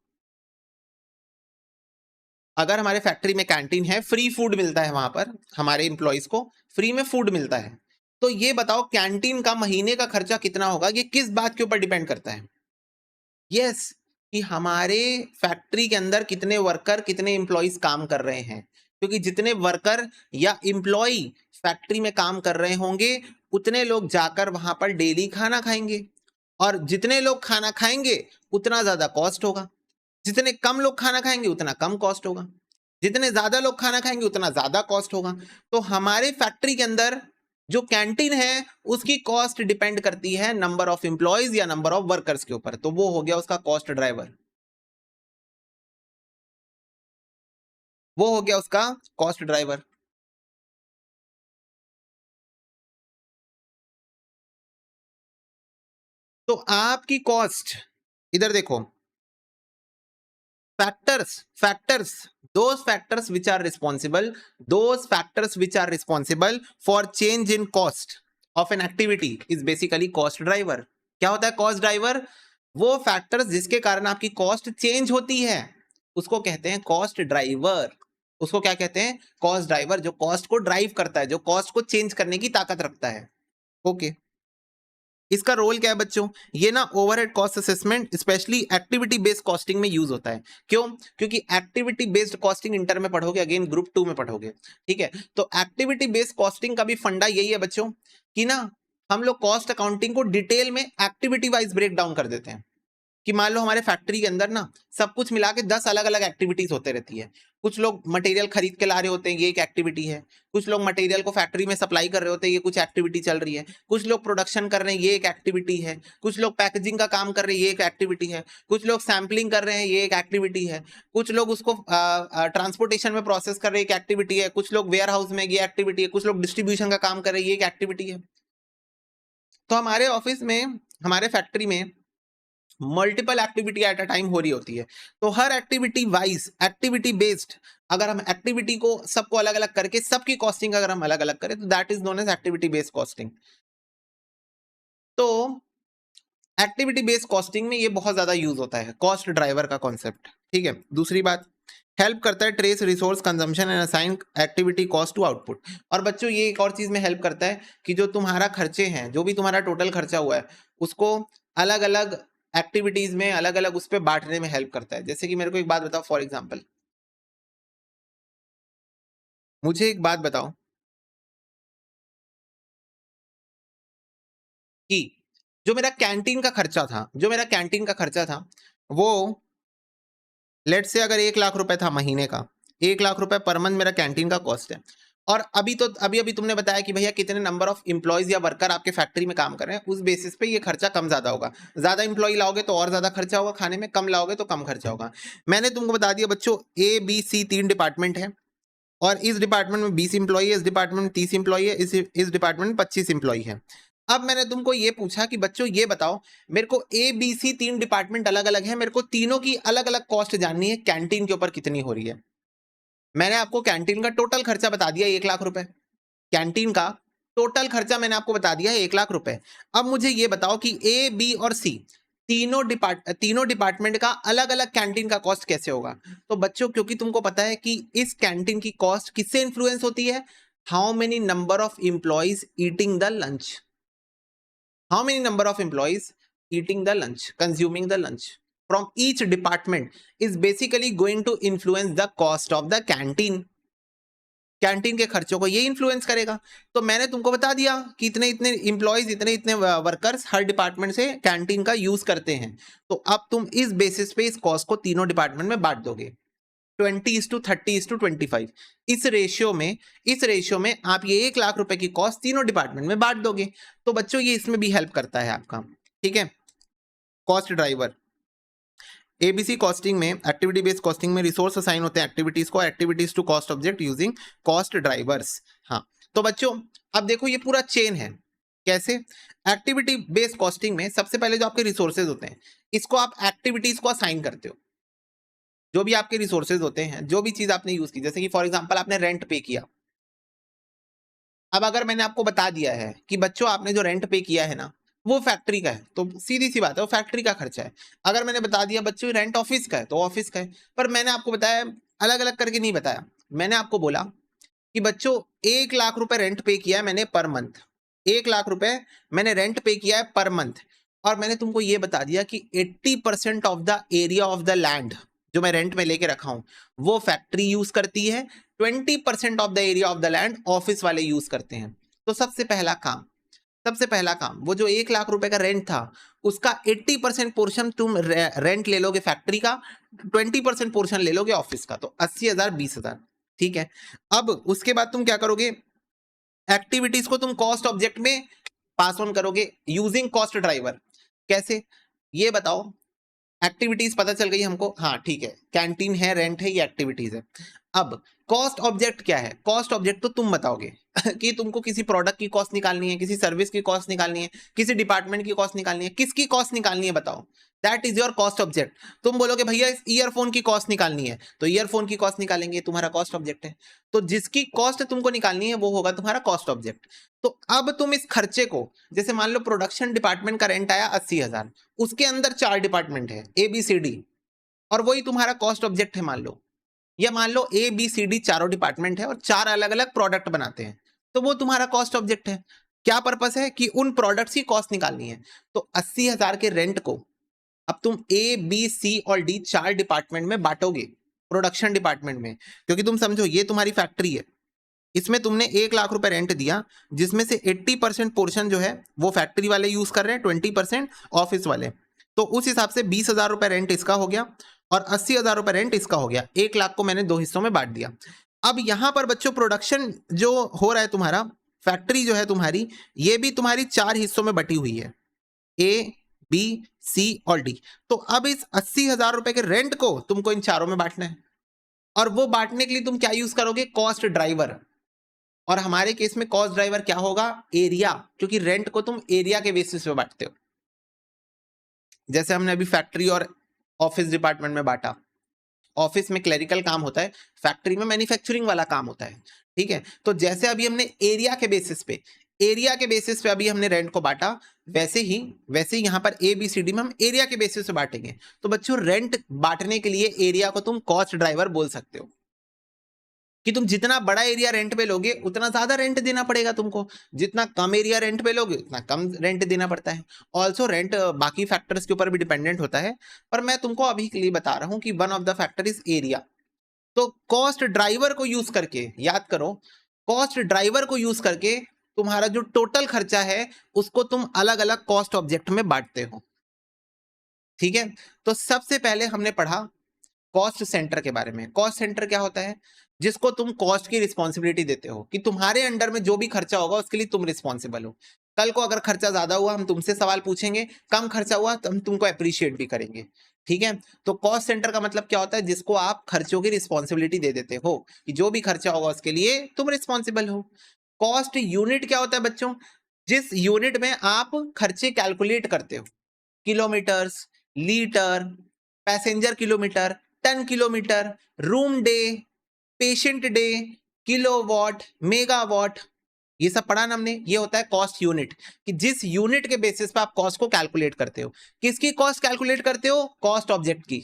अगर हमारे फैक्ट्री में कैंटीन है, फ्री फूड मिलता है वहां पर, हमारे एम्प्लॉइज को फ्री में फूड मिलता है, तो ये बताओ कैंटीन का महीने का खर्चा कितना होगा, ये किस बात के ऊपर डिपेंड करता है। यस, कि हमारे फैक्ट्री के अंदर कितने वर्कर कितने एम्प्लॉइज काम कर रहे हैं, क्योंकि जितने वर्कर या एम्प्लॉय फैक्ट्री में काम कर रहे होंगे उतने लोग जाकर वहां पर डेली खाना खाएंगे, और जितने लोग खाना खाएंगे उतना ज्यादा कॉस्ट होगा। जितने कम लोग खाना खाएंगे उतना कम कॉस्ट होगा, जितने ज्यादा लोग खाना खाएंगे उतना ज्यादा कॉस्ट होगा। तो हमारे फैक्ट्री के अंदर जो कैंटीन है उसकी कॉस्ट डिपेंड करती है नंबर ऑफ एम्प्लॉयज या नंबर ऑफ वर्कर्स के ऊपर, तो वो हो गया उसका कॉस्ट ड्राइवर, वो हो गया उसका कॉस्ट ड्राइवर। तो आपकी कॉस्ट, इधर देखो, factors those factors which are responsible for change in cost of an activity is basically cost driver। क्या होता है कॉस्ट ड्राइवर, वो फैक्टर्स जिसके कारण आपकी कॉस्ट चेंज होती है उसको कहते हैं कॉस्ट ड्राइवर। उसको क्या कहते हैं, कॉस्ट ड्राइवर, जो कॉस्ट को ड्राइव करता है, जो कॉस्ट को चेंज करने की ताकत रखता है। ओके, इसका रोल क्या है बच्चों, ये ना overhead cost assessment specially activity based costing में यूज होता है। क्यों, क्योंकि एक्टिविटी बेस्ड कॉस्टिंग इंटर में पढ़ोगे, अगेन ग्रुप 2 में पढ़ोगे, ठीक है। तो एक्टिविटी बेस्ड कॉस्टिंग का भी फंडा यही है बच्चों कि ना हम लोग कॉस्ट अकाउंटिंग को डिटेल में एक्टिविटी वाइज ब्रेक डाउन कर देते हैं कि मान लो हमारे फैक्ट्री के अंदर ना सब कुछ मिला के 10 अलग अलग एक्टिविटीज होते रहती है। कुछ लोग मटेरियल खरीद के ला रहे होते हैं, ये एक एक्टिविटी है। कुछ लोग मटेरियल को फैक्ट्री में सप्लाई कर रहे होते हैं, ये कुछ एक्टिविटी चल रही है। कुछ लोग प्रोडक्शन कर रहे हैं, ये एक एक्टिविटी है। कुछ लोग पैकेजिंग का काम कर रहे हैं, ये एक एक्टिविटी है। कुछ लोग सैम्पलिंग कर रहे हैं, ये एक एक्टिविटी है। कुछ लोग उसको ट्रांसपोर्टेशन में प्रोसेस कर रहे हैं, एक एक्टिविटी है। कुछ लोग वेयर हाउस में, ये एक्टिविटी है। कुछ लोग डिस्ट्रीब्यूशन का काम कर रहे हैं, ये एक एक्टिविटी है। तो हमारे ऑफिस में, हमारे फैक्ट्री में multiple activity at a time हो रही होती है। तो हर एक्टिविटी वाइज, एक्टिविटी बेस्ड, अगर हम एक्टिविटी को सबको अलग अलग करके सबकी कॉस्टिंग अगर हम अलग अलग करें तो that is known as activity based costing. तो एक्टिविटी बेस्ड कॉस्टिंग में ये बहुत ज्यादा यूज होता है, कॉस्ट ड्राइवर का कॉन्सेप्ट। ठीक है। दूसरी बात, हेल्प करता है trace resource consumption and assign activity cost to output. और बच्चों ये एक और चीज में हेल्प करता है कि जो तुम्हारा खर्चे हैं, जो भी तुम्हारा टोटल खर्चा हुआ है, उसको अलग अलग एक्टिविटीज में अलग अलग उस पर बांटने में हेल्प करता है। जैसे कि मेरे को एक बात बताओ, फॉर एग्जाम्पल मुझे एक बात बताओ कि जो मेरा कैंटीन का खर्चा था, जो मेरा कैंटीन का खर्चा था वो लेट से अगर 1 लाख रुपए था महीने का, 1 लाख रुपए पर मंथ मेरा कैंटीन का कॉस्ट है। और अभी तो अभी तुमने बताया कि भैया कितने नंबर ऑफ इंप्लॉयज या वर्कर आपके फैक्ट्री में काम कर रहे हैं, उस बेसिस पे ये खर्चा कम ज्यादा होगा। ज्यादा इंप्लॉय लाओगे तो और ज्यादा खर्चा होगा खाने में, कम लाओगे तो कम खर्चा होगा। मैंने तुमको बता दिया बच्चों, ABC 3 डिपार्टमेंट है और इस डिपार्टमेंट में 20 इंप्लॉई है, इस डिपार्टमेंट में 30 इंप्लॉई है, इस डिपार्टमेंट में 25 इंप्लॉई है। अब मैंने तुमको ये पूछा कि बच्चों ये बताओ, मेरे को ABC 3 डिपार्टमेंट अलग अलग है, मेरे को तीनों की अलग अलग कॉस्ट जाननी है, कैंटीन के ऊपर कितनी हो रही है। मैंने आपको कैंटीन का टोटल खर्चा बता दिया 1 लाख रुपए, कैंटीन का टोटल खर्चा मैंने आपको बता दिया है 1 लाख रुपए। अब मुझे ये बताओ कि A, B और C तीनों डिपार्टमेंट का अलग अलग कैंटीन का कॉस्ट कैसे होगा। तो बच्चों क्योंकि तुमको पता है कि इस कैंटीन की कॉस्ट किससे इंफ्लुएंस होती है, how many number of employees eating the lunch, how many number of employees eating the lunch, consuming the lunch from each department is basically going to influence the cost of the canteen। Canteen के खर्चों को ये influence करेगा। तो मैंने तुमको बता दिया कि इतने इतने इंप्लॉइज, इतने इतने वर्कर्स हर डिपार्टमेंट से कैंटीन का यूज करते हैं। तो अब तुम इस बेसिस पे इस कॉस्ट को तीनों डिपार्टमेंट में बांट दोगे, 20:30:25। इस रेशियो में आप ये 1 लाख रुपए की कॉस्ट तीनों डिपार्टमेंट में बांट दोगे। तो बच्चों ये इसमें भी हेल्प करता है आपका। ठीक है। कॉस्ट ड्राइवर ABC कॉस्टिंग में, एक्टिविटी बेस्ड कॉस्टिंग में रिसोर्स असाइन होते हैं एक्टिविटीज को, activities to cost object using cost drivers. हाँ, तो बच्चों अब देखो ये पूरा चेन है। कैसे? एक्टिविटी बेस्ड कॉस्टिंग में सबसे पहले जो आपके रिसोर्सेज होते हैं, इसको आप एक्टिविटीज को असाइन करते हो। जो भी आपके रिसोर्सेज होते हैं, जो भी चीज आपने यूज की, जैसे कि फॉर एग्जांपल आपने रेंट पे किया। अब अगर मैंने आपको बता दिया है कि बच्चों आपने जो रेंट पे किया है ना वो फैक्ट्री का है, तो सीधी सी बात है वो फैक्ट्री का खर्चा है। अगर मैंने बता दिया बच्चों रेंट ऑफिस का है तो ऑफिस का है। पर मैंने आपको बताया, अलग अलग करके नहीं बताया। मैंने आपको बोला कि बच्चों 1 लाख रुपए रेंट पे किया है मैंने पर मंथ, 1 लाख रुपए मैंने रेंट पे किया है पर मंथ। और मैंने तुमको ये बता दिया कि 80% of the area of the land जो मैं रेंट में लेके रखा हूं वो फैक्ट्री यूज करती है, 20% of the area of the land office वाले यूज करते हैं। तो सबसे पहला काम वो जो 1 लाख रुपए का रेंट था उसका 80% पोर्शन तुम रेंट ले लोगे फैक्ट्री का, 20% पोर्शन ले लोगे ऑफिस का, तो 80,000 20,000। ठीक है। अब उसके बाद तुम क्या करोगे, एक्टिविटीज को तुम कॉस्ट ऑब्जेक्ट में पास ऑन करोगे यूजिंग कॉस्ट ड्राइवर। कैसे ये बताओ, एक्टिविटीज पता चल गई हमको, हाँ ठीक है, कैंटीन है, रेंट है, ये एक्टिविटीज है। अब कॉस्ट ऑब्जेक्ट क्या है? कॉस्ट ऑब्जेक्ट तो तुम बताओगे कि तुमको किसी प्रोडक्ट की कॉस्ट निकालनी है, किसी सर्विस की कॉस्ट निकालनी है, किसी डिपार्टमेंट की कॉस्ट निकालनी है, किसकी कॉस्ट निकालनी है बताओ, that is your cost object. तुम बोलोगे भैया इस ईयरफोन की कॉस्ट निकालनी है, तो ईयरफोन की कॉस्ट निकालेंगे, तुम्हारा कॉस्ट ऑब्जेक्ट है। तो जिसकी कॉस्ट तुमको निकालनी है वो होगा तुम्हारा कॉस्ट ऑब्जेक्ट। तो अब तुम इस खर्चे को, जैसे मान लो प्रोडक्शन डिपार्टमेंट का रेंट आया 80,000, उसके अंदर 4 डिपार्टमेंट है ABCD और वही तुम्हारा कॉस्ट ऑब्जेक्ट है मान लो, या मान लो ABCD चारों डिपार्टमेंट है और 4 अलग अलग प्रोडक्ट बनाते हैं, तो वो तुम्हारा कॉस्ट ऑब्जेक्ट है। क्या पर्पस है कि उन प्रोडक्ट्स की कॉस्ट निकालनी है। तो 80,000 के रेंट को अब तुम A, B, C और D 4 डिपार्टमेंट में बांटोगे, प्रोडक्शन डिपार्टमेंट में, क्योंकि तुम समझो ये तुम्हारी फैक्ट्री है, इसमें तुमने 1 लाख रुपए रेंट दिया, जिसमें से 80% पोर्शन जो है वो फैक्ट्री वाले यूज कर रहे हैं, 20% ऑफिस वाले। तो उस हिसाब से 20,000 रुपए रेंट इसका हो गया और 80,000 रुपए रेंट इसका हो गया। 1 लाख को मैंने 2 हिस्सों में बांट दिया। अब यहां पर बच्चों प्रोडक्शन जो हो रहा है तुम्हारा, फैक्ट्री जो है तुम्हारी, ये भी तुम्हारी 4 हिस्सों में बटी हुई है, ए, बी, सी और डी। तो अब इस 80,000 रुपए के रेंट को तुमको इन चारों में बांटना है, और वो बांटने के लिए तुम क्या यूज करोगे? Cost driver. और हमारे केस में कॉस्ट ड्राइवर क्या होगा? एरिया, क्योंकि रेंट को तुम एरिया के बेसिस पे बांटते हो। जैसे हमने अभी फैक्ट्री और ऑफिस डिपार्टमेंट में बांटा, ऑफिस में क्लरिकल काम होता है, फैक्ट्री में मैन्युफैक्चरिंग वाला काम होता है, ठीक है। तो जैसे अभी हमने एरिया के बेसिस पे अभी हमने रेंट को बांटा, वैसे ही यहाँ पर ए बी सी डी में हम एरिया के बेसिस पे बांटेंगे। तो बच्चों रेंट बांटने के लिए एरिया को तुम कॉस्ट ड्राइवर बोल सकते हो, कि तुम जितना बड़ा एरिया रेंट पे लोगे उतना ज्यादा रेंट देना पड़ेगा तुमको, जितना कम एरिया रेंट पे लोगे उतना कम रेंट देना पड़ता है। ऑल्सो रेंट बाकी फैक्टर्स के ऊपर भी डिपेंडेंट होता है, पर मैं तुमको अभी के लिए बता रहा हूं कि one of the factor is area. तो कॉस्ट ड्राइवर को यूज करके, याद करो, कॉस्ट ड्राइवर को यूज करके तुम्हारा जो टोटल खर्चा है उसको तुम अलग अलग कॉस्ट ऑब्जेक्ट में बांटते हो, ठीक है। तो सबसे पहले हमने पढ़ा कॉस्ट सेंटर के बारे में। कॉस्ट सेंटर क्या होता है? जिसको तुम कॉस्ट की रिस्पॉन्सिबिलिटी देते हो, कि तुम्हारे अंडर में जो भी खर्चा होगा उसके लिए तुम रिस्पॉन्सिबल हो। कल को अगर खर्चा ज्यादा हुआ हम तुमसे सवाल पूछेंगे, कम खर्चा हुआ तो हम तुमको अप्रिशिएट भी करेंगे, ठीक है। तो कॉस्ट सेंटर का मतलब क्या होता है? जिसको आप खर्चों की रिस्पॉन्सिबिलिटी दे देते हो, कि जो भी खर्चा होगा उसके लिए तुम रिस्पॉन्सिबल हो। कॉस्ट यूनिट क्या होता है बच्चों? जिस यूनिट में आप खर्चे कैलकुलेट करते हो, kilometres, litre, passenger kilometre, tonne kilometre, room day, patient day, kilowatt, megawatt, ये सब पढ़ा ना हमने। ये होता है कॉस्ट यूनिट, कि जिस यूनिट के बेसिस पे आप कॉस्ट को कैलकुलेट करते हो। किसकी कॉस्ट कैलकुलेट करते हो? कॉस्ट ऑब्जेक्ट की।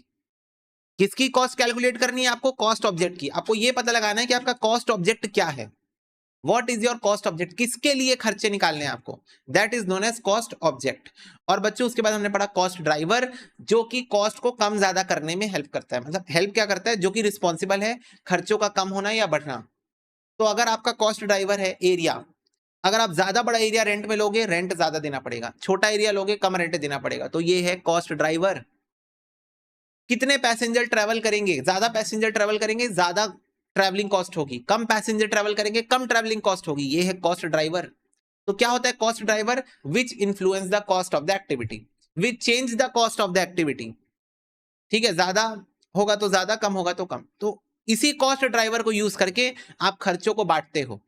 किसकी कॉस्ट कैलकुलेट करनी है आपको? कॉस्ट ऑब्जेक्ट की। आपको ये पता लगाना है कि आपका कॉस्ट ऑब्जेक्ट क्या है, what is your cost object, किसके लिए खर्चे निकालने हैं आपको, that is known as cost object. और बच्चों उसके बाद हमने पढ़ा कॉस्ट ड्राइवर, जो कि कॉस्ट को कम ज्यादा करने में हेल्प करता है। मतलब हेल्प क्या करता है? जो कि रिस्पॉन्सिबल है खर्चों का कम होना या बढ़ना। तो अगर आपका कॉस्ट ड्राइवर है एरिया, अगर आप ज्यादा बड़ा एरिया रेंट में लोगे रेंट ज्यादा देना पड़ेगा, छोटा एरिया लोगे कम रेंट देना पड़ेगा, तो ये है कॉस्ट ड्राइवर। कितने पैसेंजर ट्रेवल करेंगे? ज्यादा पैसेंजर ट्रेवल करेंगे ज्यादा ट्रैवलिंग कॉस्ट होगी, कम पैसेंजर ट्रैवल करेंगे कम ट्रैवलिंग कॉस्ट होगी, ये है कॉस्ट ड्राइवर। तो क्या होता है cost driver? Which influence the cost of the activity, which change the cost of the activity, ठीक है। ज्यादा होगा तो ज्यादा, कम होगा तो कम। तो इसी कॉस्ट ड्राइवर को यूज करके आप खर्चों को बांटते हो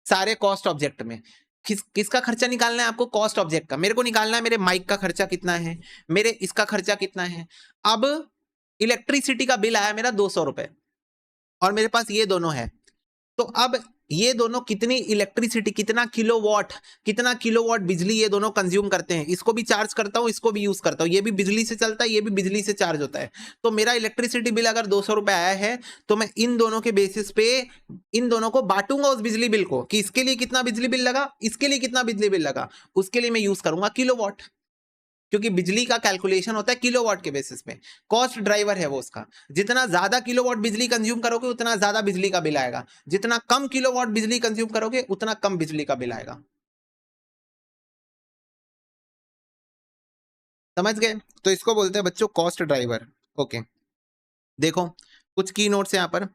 सारे कॉस्ट ऑब्जेक्ट में। किसका खर्चा निकालना है आपको? कॉस्ट ऑब्जेक्ट का। मेरे को निकालना है मेरे माइक का खर्चा कितना है, मेरे इसका खर्चा कितना है। अब इलेक्ट्रिसिटी का बिल आया मेरा 200 रुपए, और मेरे पास ये दोनों है। तो अब ये दोनों कितनी इलेक्ट्रिसिटी, कितना किलोवाट बिजली ये दोनों कंज्यूम करते हैं। इसको भी चार्ज करता हूं, इसको भी यूज करता हूं, ये भी बिजली से चलता है, ये भी बिजली से चार्ज होता है। तो मेरा इलेक्ट्रिसिटी बिल अगर 200 रुपए आया है, तो मैं इन दोनों के बेसिस पे इन दोनों को बांटूंगा उस बिजली बिल को, कि इसके लिए कितना बिजली बिल लगा, इसके लिए कितना बिजली बिल लगा। उसके लिए मैं यूज करूंगा किलोवाट, क्योंकि बिजली का कैलकुलेशन होता है किलोवाट के बेसिस पे। कॉस्ट ड्राइवर है वो उसका, जितना ज्यादा किलोवाट बिजली कंज्यूम करोगे उतना ज्यादा बिजली का बिल आएगा, जितना कम किलोवाट बिजली कंज्यूम करोगे उतना कम बिजली का बिल आएगा। समझ गए? तो इसको बोलते हैं बच्चों कॉस्ट ड्राइवर। ओके, देखो कुछ की नोट्स यहाँ पर।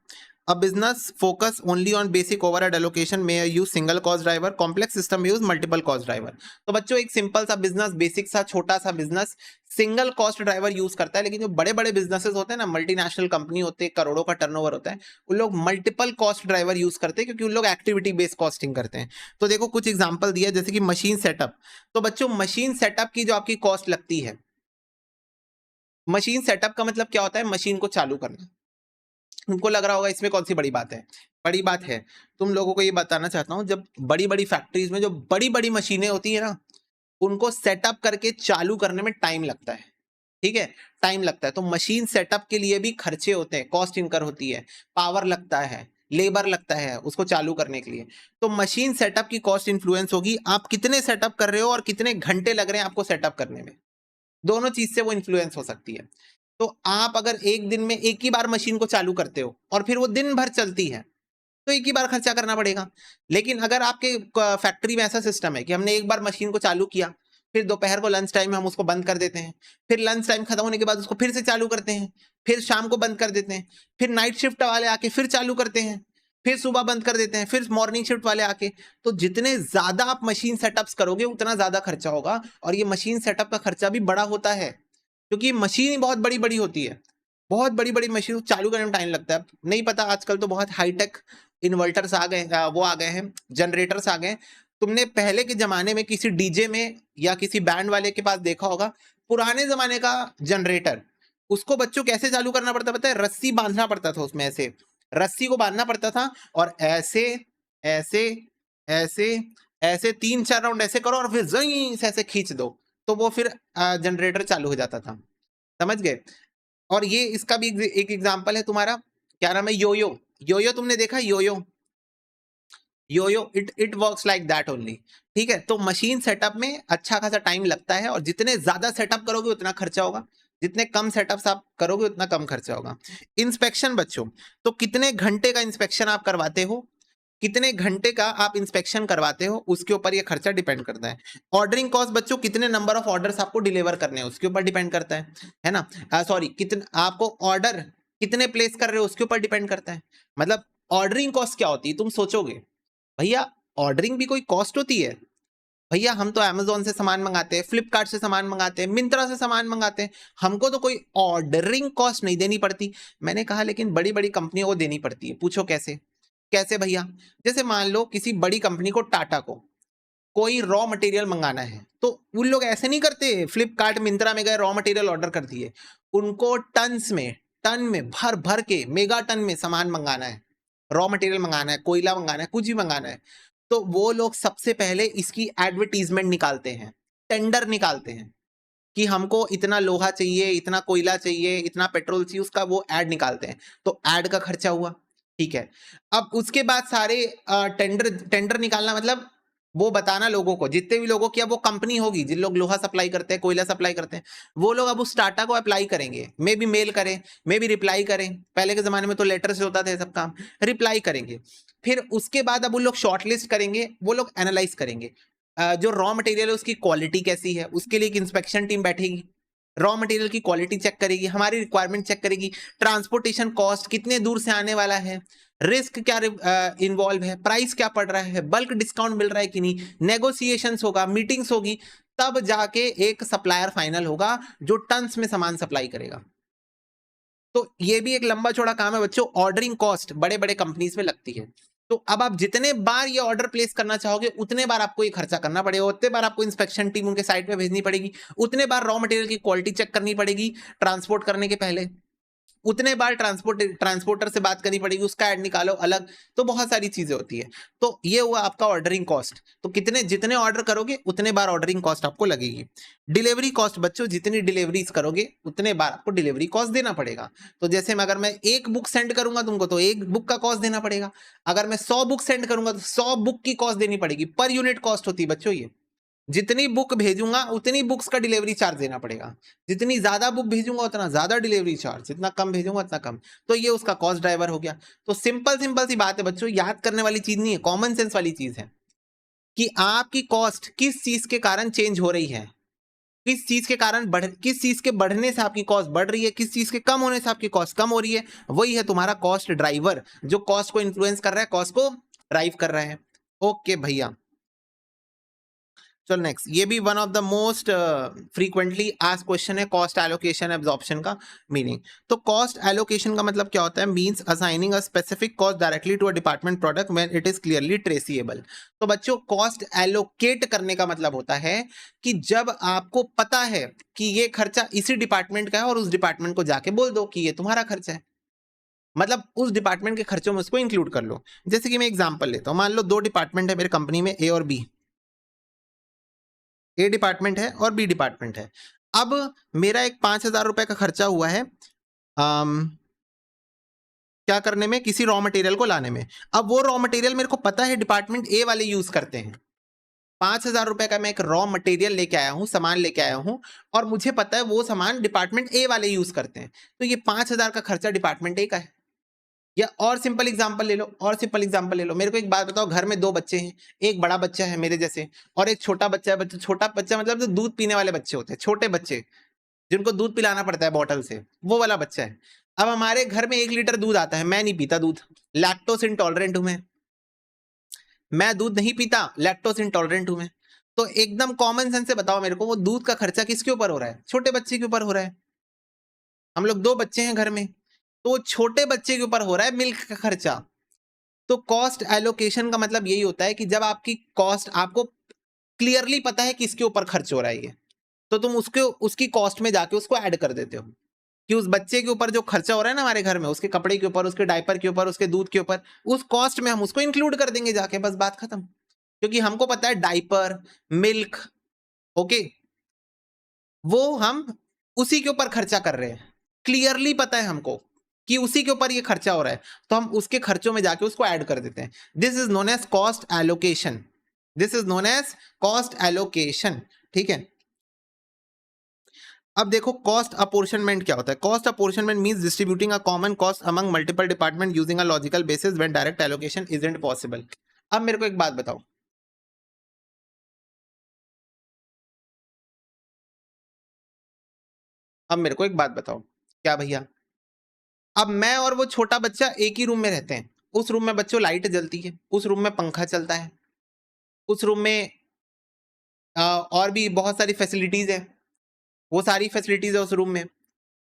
A business focus only on basic overhead allocation may use single cost driver, complex system may use multiple cost driver। तो बच्चों एक सिंपल सा बिजनेस, बेसिक सा छोटा सा business single cost driver use करता है, लेकिन जो बड़े बड़े बिजनेसेस होते हैं ना, मल्टीनेशनल कंपनी होते हैं, करोड़ों का टर्नओवर होता है, उन लोग मल्टीपल कॉस्ट ड्राइवर यूज करते हैं, क्योंकि उन लोग एक्टिविटी बेस्ड कॉस्टिंग करते हैं। तो देखो कुछ एग्जांपल दिया, जैसे कि मशीन सेटअप। तो बच्चों मशीन सेटअप की जो आपकी कॉस्ट लगती है, मशीन सेटअप का मतलब क्या होता है? मशीन को चालू करना। तुमको लग रहा होगा इसमें कौन सी बड़ी बात है? बड़ी बात है। तुम लोगों को ये बताना चाहता हूं, जब बड़ी बड़ी फैक्ट्रीज में जो बड़ी बड़ी मशीनें होती है ना, उनको सेटअप करके चालू करने में टाइम लगता है, ठीक है, टाइम लगता है। तो मशीन सेटअप के लिए भी खर्चे होते हैं, कॉस्ट इनकर होती है, पावर लगता है, लेबर लगता है उसको चालू करने के लिए। तो मशीन सेटअप की कॉस्ट इन्फ्लुएंस होगी, आप कितने सेटअप कर रहे हो और कितने घंटे लग रहे हैं आपको सेटअप करने में, दोनों चीज से वो इन्फ्लुएंस हो सकती है। तो आप अगर एक दिन में एक ही बार मशीन को चालू करते हो और फिर वो दिन भर चलती है, तो एक ही बार खर्चा करना पड़ेगा। लेकिन अगर आपके फैक्ट्री में ऐसा सिस्टम है कि हमने एक बार मशीन को चालू किया, फिर दोपहर को लंच टाइम में हम उसको बंद कर देते हैं, फिर लंच टाइम खत्म होने के बाद उसको फिर से चालू करते हैं, फिर शाम को बंद कर देते हैं, फिर नाइट शिफ्ट वाले आके फिर चालू करते हैं, फिर सुबह बंद कर देते हैं, फिर मॉर्निंग शिफ्ट वाले आके। तो जितने ज्यादा आप मशीन सेटअप्स करोगे उतना ज्यादा खर्चा होगा, और ये मशीन सेटअप का खर्चा भी बड़ा होता है, क्योंकि मशीन ही बहुत बड़ी बड़ी होती है, बहुत बड़ी बड़ी मशीन चालू करने में टाइम लगता है। नहीं पता, आजकल तो बहुत हाईटेक इन्वर्टर्स आ गए, वो आ गए हैं, जनरेटर्स आ गए हैं। तुमने पहले के जमाने में किसी डीजे में या किसी बैंड वाले के पास देखा होगा, पुराने जमाने का जनरेटर, उसको बच्चों कैसे चालू करना पड़ता पता है? रस्सी बांधना पड़ता था उसमें, ऐसे रस्सी को बांधना पड़ता था, और ऐसे ऐसे ऐसे ऐसे 3-4 राउंड ऐसे करो और फिर जई से ऐसे खींच दो, तो वो फिर जनरेटर चालू हो जाता था। समझ गए? और ये इसका भी एक एग्जांपल है तुम्हारा, क्या नाम है, योयो। योयो तुमने देखा? Yoyo yoyo it works like that only. ठीक है, तो मशीन सेटअप में अच्छा खासा टाइम लगता है, और जितने ज्यादा सेटअप करोगे उतना खर्चा होगा, जितने कम सेटअप्स आप करोगे उतना कम खर्चा होगा। इंस्पेक्शन बच्चों, तो कितने घंटे का इंस्पेक्शन आप करवाते हो, कितने घंटे का आप इंस्पेक्शन करवाते हो, उसके ऊपर ये खर्चा डिपेंड करता है। ऑर्डरिंग कॉस्ट बच्चों, कितने नंबर ऑफ ऑर्डर्स आपको डिलीवर करने हैं उसके ऊपर डिपेंड करता है ना। सॉरी, कितने आपको ऑर्डर कितने प्लेस कर रहे हो उसके ऊपर डिपेंड करता है। मतलब ऑर्डरिंग कॉस्ट क्या होती है, तुम सोचोगे भैया ऑर्डरिंग भी कोई कॉस्ट होती है? भैया हम तो अमेजोन से सामान मंगाते हैं, फ्लिपकार्ट से सामान मंगाते हैं, मिंत्रा से सामान मंगाते हैं, हमको तो कोई ऑर्डरिंग कॉस्ट नहीं देनी पड़ती। मैंने कहा लेकिन बड़ी बड़ी कंपनियों को देनी पड़ती है। पूछो कैसे? कैसे भैया? जैसे मान लो किसी बड़ी कंपनी को, टाटा को, कोई रॉ मटेरियल मंगाना है, तो उन लोग ऐसे नहीं करते, फ्लिपकार्ट मिंत्रा में गए रॉ मटेरियल ऑर्डर कर दिए। उनको टन में भर भर के मेगा टन में सामान मंगाना है, रॉ मटेरियल मंगाना है, कोयला मंगाना है, कुछ भी मंगाना है, तो वो लोग सबसे पहले इसकी एडवर्टीजमेंट निकालते हैं, टेंडर निकालते हैं कि हमको इतना लोहा चाहिए, इतना कोयला चाहिए, इतना पेट्रोल चाहिए, उसका वो ऐड निकालते हैं। तो ऐड का खर्चा हुआ, ठीक है। अब उसके बाद सारे टेंडर निकालना मतलब वो बताना लोगों को, जितने भी लोगों की अब वो कंपनी होगी, जिन लोग लोहा सप्लाई करते हैं, कोयला सप्लाई करते हैं, वो लोग अब उस टाटा को अप्लाई करेंगे, मे भी मेल करें, मे भी रिप्लाई करें। पहले के जमाने में तो लेटर से होता था सब काम, रिप्लाई करेंगे। फिर उसके बाद अब उन लोग शॉर्टलिस्ट करेंगे, वो लोग एनालाइज करेंगे जो रॉ मटेरियल है उसकी क्वालिटी कैसी है, उसके लिए एक इंस्पेक्शन टीम बैठेगी, रॉ मटेरियल की क्वालिटी चेक करेगी, हमारी रिक्वायरमेंट चेक करेगी, ट्रांसपोर्टेशन कॉस्ट कितने दूर से आने वाला है, रिस्क क्या इन्वॉल्व है, प्राइस क्या पड़ रहा है, बल्क डिस्काउंट मिल रहा है कि नहीं, नेगोशिएशंस होगा, मीटिंग्स होगी, तब जाके एक सप्लायर फाइनल होगा जो टन्स में सामान सप्लाई करेगा। तो ये भी एक लंबा चौड़ा काम है बच्चों। ऑर्डरिंग कॉस्ट बड़े बड़े कंपनीज में लगती है। तो अब आप जितने बार ये ऑर्डर प्लेस करना चाहोगे उतने बार आपको ये खर्चा करना पड़ेगा, उतने बार आपको इंस्पेक्शन टीम उनके साइट पे भेजनी पड़ेगी, उतने बार रॉ मटेरियल की क्वालिटी चेक करनी पड़ेगी ट्रांसपोर्ट करने के पहले, उतने बार ट्रांसपोर्टर से बात करनी पड़ेगी, उसका ऐड निकालो अलग। तो बहुत सारी चीजें होती है। तो ये हुआ आपका ऑर्डरिंग कॉस्ट। तो जितने ऑर्डर करोगे उतने बार ऑर्डरिंग कॉस्ट आपको लगेगी। डिलीवरी कॉस्ट बच्चों, जितनी डिलीवरीज करोगे उतने बार आपको डिलीवरी कॉस्ट देना पड़ेगा। तो जैसे अगर मैं 1 बुक सेंड करूंगा तुमको, तो 1 बुक का कॉस्ट देना पड़ेगा। अगर मैं 100 बुक सेंड करूंगा तो 100 बुक की कॉस्ट देनी पड़ेगी। पर यूनिट कॉस्ट होती है बच्चों ये। जितनी बुक भेजूंगा उतनी बुक्स का डिलीवरी चार्ज देना पड़ेगा, जितनी ज्यादा बुक भेजूंगा उतना ज्यादा डिलीवरी चार्ज, जितना कम भेजूंगा उतना कम। तो ये उसका कॉस्ट ड्राइवर हो गया। तो सिंपल सी बात है बच्चों, याद करने वाली चीज नहीं है, कॉमन सेंस वाली चीज है कि आपकी कॉस्ट किस चीज के कारण चेंज हो रही है, किस चीज के कारण किस चीज के बढ़ने से आपकी कॉस्ट बढ़ रही है, किस चीज के कम होने से आपकी कॉस्ट कम हो रही है। वही है तुम्हारा कॉस्ट ड्राइवर, जो कॉस्ट को इन्फ्लुएंस कर रहा है, कॉस्ट को ड्राइव कर रहा है। ओके भैया, चलो नेक्स्ट। ये भी one of the most frequently asked question है, कॉस्ट एलोकेशन एब्जॉर्प्शन का मीनिंग। तो कॉस्ट एलोकेशन का मतलब क्या होता है? Means assigning a specific cost directly to a department product when it is clearly traceable. तो बच्चों कॉस्ट एलोकेट करने का मतलब होता है कि जब आपको पता है कि ये खर्चा इसी डिपार्टमेंट का है और उस डिपार्टमेंट को जाके बोल दो कि ये तुम्हारा खर्चा है, मतलब उस डिपार्टमेंट के खर्चों में उसको इंक्लूड कर लो। जैसे कि मैं एग्जांपल लेता हूं, मान लो 2 डिपार्टमेंट है मेरे कंपनी में, ए और बी। ए डिपार्टमेंट है और बी डिपार्टमेंट है। अब मेरा एक 5,000 रुपए का खर्चा हुआ है क्या करने में, किसी रॉ मटेरियल को लाने में। अब वो रॉ मटेरियल मेरे को पता है डिपार्टमेंट ए वाले यूज करते हैं। 5,000 रुपए का मैं एक रॉ मटेरियल लेके आया हूं, सामान लेके आया हूं, और मुझे पता है वो सामान डिपार्टमेंट ए वाले यूज करते हैं। तो ये 5,000 का खर्चा डिपार्टमेंट ए का है। या और सिंपल एग्जांपल ले लो, और सिंपल एग्जांपल ले लो। मेरे को एक बात बताओ, घर में 2 बच्चे हैं, एक बड़ा बच्चा है मेरे जैसे और एक छोटा बच्चा है। छोटा बच्चा मतलब जो दूध पीने वाले बच्चे होते हैं, छोटे बच्चे जिनको दूध पिलाना पड़ता है बॉटल से, वो वाला बच्चा है। अब हमारे घर में 1 लीटर दूध आता है, मैं नहीं पीता दूध, लैक्टोज इंटॉलरेंट हूं मैं दूध नहीं पीता, लैक्टोज इंटॉलरेंट हूं मैं। तो एकदम कॉमन सेंस से बताओ मेरे को, वो दूध का खर्चा किसके ऊपर हो रहा है? छोटे बच्चे के ऊपर हो रहा है। हम लोग 2 बच्चे हैं घर में, तो छोटे बच्चे के ऊपर हो रहा है मिल्क का खर्चा। तो कॉस्ट एलोकेशन का मतलब यही होता है कि जब आपकी कॉस्ट आपको क्लियरली पता है किसके ऊपर खर्च हो रहा है ये, तो तुम उसकी कॉस्ट में जाके उसको ऐड कर देते हो कि उस बच्चे के ऊपर जो खर्चा हो रहा है ना हमारे घर में, उसके कपड़े के ऊपर, उसके डायपर के ऊपर, उसके दूध के ऊपर, उस कॉस्ट में हम उसको इंक्लूड कर देंगे जाके, बस बात खत्म। क्योंकि हमको पता है डायपर, मिल्क, ओके, वो हम उसी के ऊपर खर्चा कर रहे हैं, क्लियरली पता है हमको कि उसी के ऊपर ये खर्चा हो रहा है, तो हम उसके खर्चों में जाके उसको ऐड कर देते हैं। This is known as cost allocation, this is known as cost allocation, ठीक है। अब देखो कॉस्ट अपोर्शनमेंट क्या होता है। Cost apportionment means distributing a common cost among multiple department using a logical basis when direct allocation isn't possible. अब मेरे को एक बात बताओ, क्या भैया, अब मैं और वो छोटा बच्चा एक ही रूम में रहते हैं, उस रूम में बच्चों लाइट जलती है, उस रूम में पंखा चलता है, उस रूम में और भी बहुत सारी फैसिलिटीज है, वो सारी फैसिलिटीज है उस रूम में।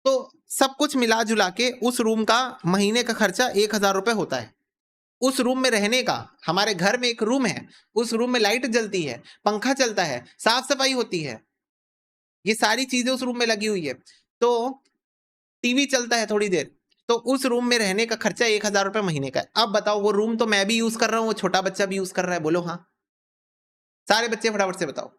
तो सब कुछ मिला जुला के उस रूम का महीने का खर्चा 1,000 रुपए होता है। उस रूम में रहने का, हमारे घर में एक रूम है, उस रूम में लाइट जलती है, पंखा चलता है, साफ सफाई होती है, ये सारी चीजें उस रूम में लगी हुई है, तो टीवी चलता है थोड़ी देर, तो उस रूम में रहने का खर्चा 1,000 रुपए महीने का है। अब बताओ, वो रूम तो मैं भी यूज कर रहा हूँ, वो छोटा बच्चा भी यूज कर रहा है, बोलो हाँ। सारे बच्चे फटाफट से बताओ।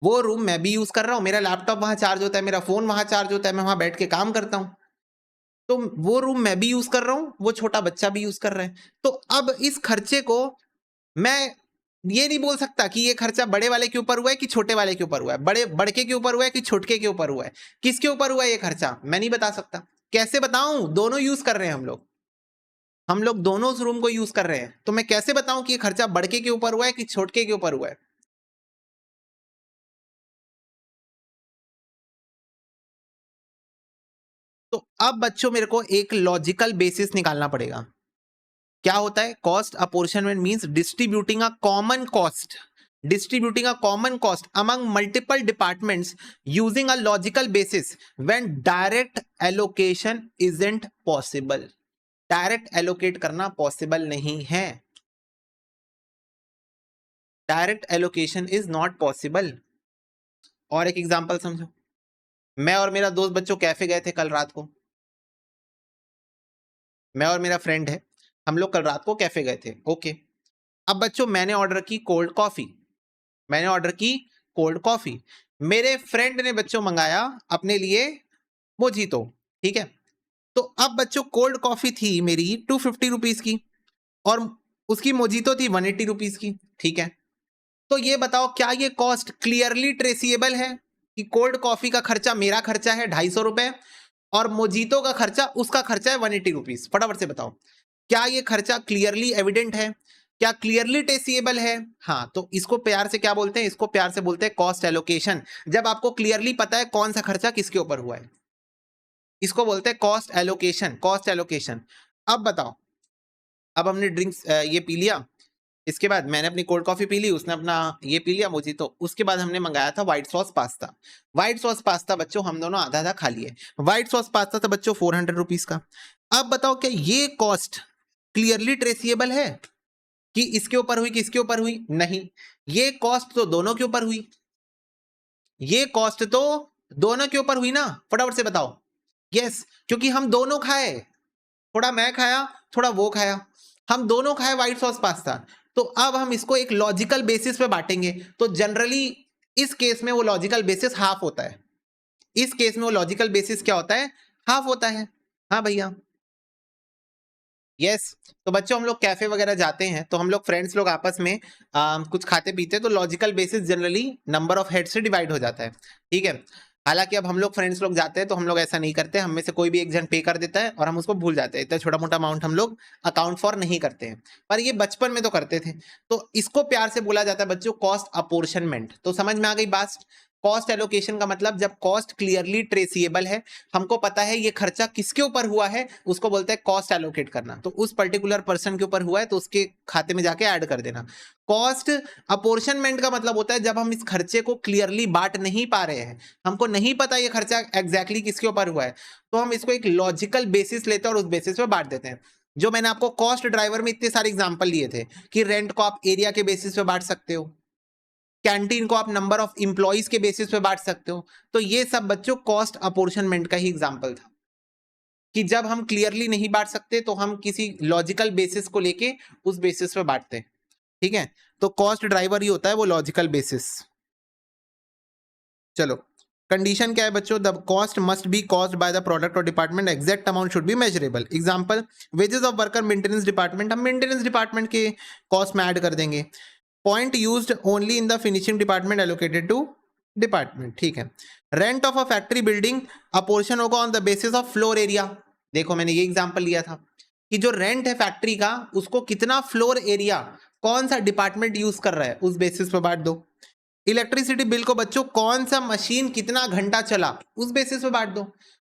वो रूम मैं भी यूज कर रहा हूँ, मेरा लैपटॉप वहां चार्ज होता है, मेरा फोन वहां चार्ज होता है, मैं वहां बैठ के काम करता हूँ, तो वो रूम मैं भी यूज कर रहा हूँ, वो छोटा बच्चा भी यूज कर रहा है। तो अब इस खर्चे को मैं ये नहीं बोल सकता कि ये खर्चा बड़े वाले के ऊपर हुआ है कि छोटे वाले के ऊपर हुआ है, बड़के के ऊपर हुआ है कि छोटके के ऊपर हुआ है, किसके ऊपर हुआ है ये खर्चा, मैं नहीं बता सकता। कैसे बताऊं? दोनों यूज कर रहे हैं हम लोग दोनों उस रूम को यूज कर रहे हैं, तो मैं कैसे बताऊं कि ये खर्चा बड़के के ऊपर हुआ है कि छोटके के ऊपर हुआ है? तो अब बच्चों मेरे को एक लॉजिकल बेसिस निकालना पड़ेगा। क्या होता है cost apportionment? Means distributing a common cost among multiple departments using a logical basis when direct allocation isn't possible. Direct allocate करना पॉसिबल नहीं है, direct allocation is not possible. और एक एग्जांपल समझो, मैं और मेरा दोस्त बच्चों कैफे गए थे कल रात को, मैं और मेरा फ्रेंड है, हम लोग कल रात को कैफे गए थे, ओके। अब बच्चों मैंने ऑर्डर की कोल्ड कॉफी, मेरे फ्रेंड ने बच्चों मंगाया अपने लिए मोजीतो, ठीक है। तो अब बच्चों कोल्ड कॉफी थी मेरी 250 रुपीज की और उसकी मोजीतो थी 180 रुपीज की, ठीक है। तो ये बताओ क्या ये कॉस्ट क्लियरली ट्रेसिएबल है कि कोल्ड कॉफी का खर्चा मेरा खर्चा है 250 रुपए और मोजीतो का खर्चा उसका खर्चा है 180 रुपीज? फटाफट से बताओ, क्या ये खर्चा क्लियरली एविडेंट है, क्या क्लियरली ट्रेसिएबल है? हाँ, तो इसको प्यार से क्या बोलते हैं? इसको प्यार से बोलते हैं कॉस्ट एलोकेशन। जब आपको क्लियरली पता है कौन सा खर्चा किसके ऊपर हुआ है, इसको बोलते हैं कॉस्ट एलोकेशन, कॉस्ट एलोकेशन। अब बताओ, अब हमने ड्रिंक्स ये पी लिया, इसके बाद मैंने अपनी कोल्ड कॉफी पी ली, उसने अपना ये पी लिया मोजीतो, उसके बाद हमने मंगाया था white sauce pasta. White sauce pasta बच्चों हम दोनों आधा आधा खा लिए, व्हाइट सॉस पास्ता था बच्चों 400 रुपीज का। अब बताओ क्या ये कॉस्ट क्लियरली ट्रेसिएबल है कि इसके ऊपर हुई किसके ऊपर हुई? नहीं, ये कॉस्ट तो दोनों के ऊपर हुई, ये कॉस्ट तो दोनों के ऊपर हुई ना, फटाफट से बताओ। यस, क्योंकि हम दोनों खाए, थोड़ा मैं खाया थोड़ा वो खाया, हम दोनों खाए व्हाइट सॉस पास्ता। तो अब हम इसको एक लॉजिकल बेसिस पे बांटेंगे, तो जनरली इस केस में वो लॉजिकल बेसिस हाफ होता है, इस केस में वो लॉजिकल बेसिस क्या होता है? हाफ होता है। हाँ भैया, यस। तो बच्चों हम लोग कैफे वगैरह जाते हैं तो हम लोग फ्रेंड्स लोग आपस में कुछ खाते पीते हैं, तो logical basis generally number of head से डिवाइड हो जाता है, ठीक है। हालांकि अब हम लोग फ्रेंड्स लोग जाते हैं तो हम लोग ऐसा नहीं करते, हम में से कोई भी एक जन पे कर देता है और हम उसको भूल जाते हैं, इतना छोटा मोटा अमाउंट हम लोग अकाउंट फॉर नहीं करते हैं, पर ये बचपन में तो करते थे। तो इसको प्यार से बोला जाता है बच्चों कॉस्ट अपोर्शनमेंट। तो समझ में आ गई बात। कॉस्ट एलोकेशन का मतलब जब कॉस्ट क्लियरली ट्रेसिएबल है, हमको पता है ये खर्चा किसके ऊपर हुआ है, उसको बोलते हैं कॉस्ट एलोकेट करना। तो उस पर्टिकुलर पर्सन के ऊपर हुआ है तो उसके खाते में जाके ऐड कर देना। कॉस्ट अपोर्शनमेंट का मतलब होता है जब हम इस खर्चे को क्लियरली बांट नहीं पा रहे हैं, हमको नहीं पता ये खर्चा एग्जैक्टली किसके ऊपर हुआ है, तो हम इसको एक लॉजिकल बेसिस लेते हैं और उस बेसिस पे बांट देते हैं। जो मैंने आपको कॉस्ट ड्राइवर में इतने सारे एग्जांपल लिए थे कि रेंट को आप एरिया के बेसिस पे बांट सकते हो, कैंटीन को आप नंबर ऑफ इंप्लॉइज के बेसिस पे बांट सकते हो, तो ये सब बच्चों कॉस्ट अपोर्शनमेंट का ही एग्जांपल था कि जब हम क्लियरली नहीं बांट सकते तो हम किसी लॉजिकल बेसिस को लेके उस बेसिस पे बांटते हैं। ठीक है, तो कॉस्ट ड्राइवर ही होता है वो लॉजिकल बेसिस। चलो, कंडीशन क्या है बच्चों, the cost must be caused by the product और department, exact amount should be measurable. Example, wages of worker maintenance department, हम मेंटेनेंस डिपार्टमेंट के कॉस्ट में ऐड कर देंगे। Point used only in the finishing department allocated to department. ठीक है, rent of a factory building apportion होगा on the basis of floor area. देखो मैंने ये एग्जांपल लिया था कि जो रेंट है फैक्ट्री का उसको कितना फ्लोर एरिया कौन सा डिपार्टमेंट यूज कर रहा है उस बेसिस पे बांट दो। इलेक्ट्रिसिटी बिल को बच्चों कौन सा मशीन कितना घंटा चला उस बेसिस पे बांट दो।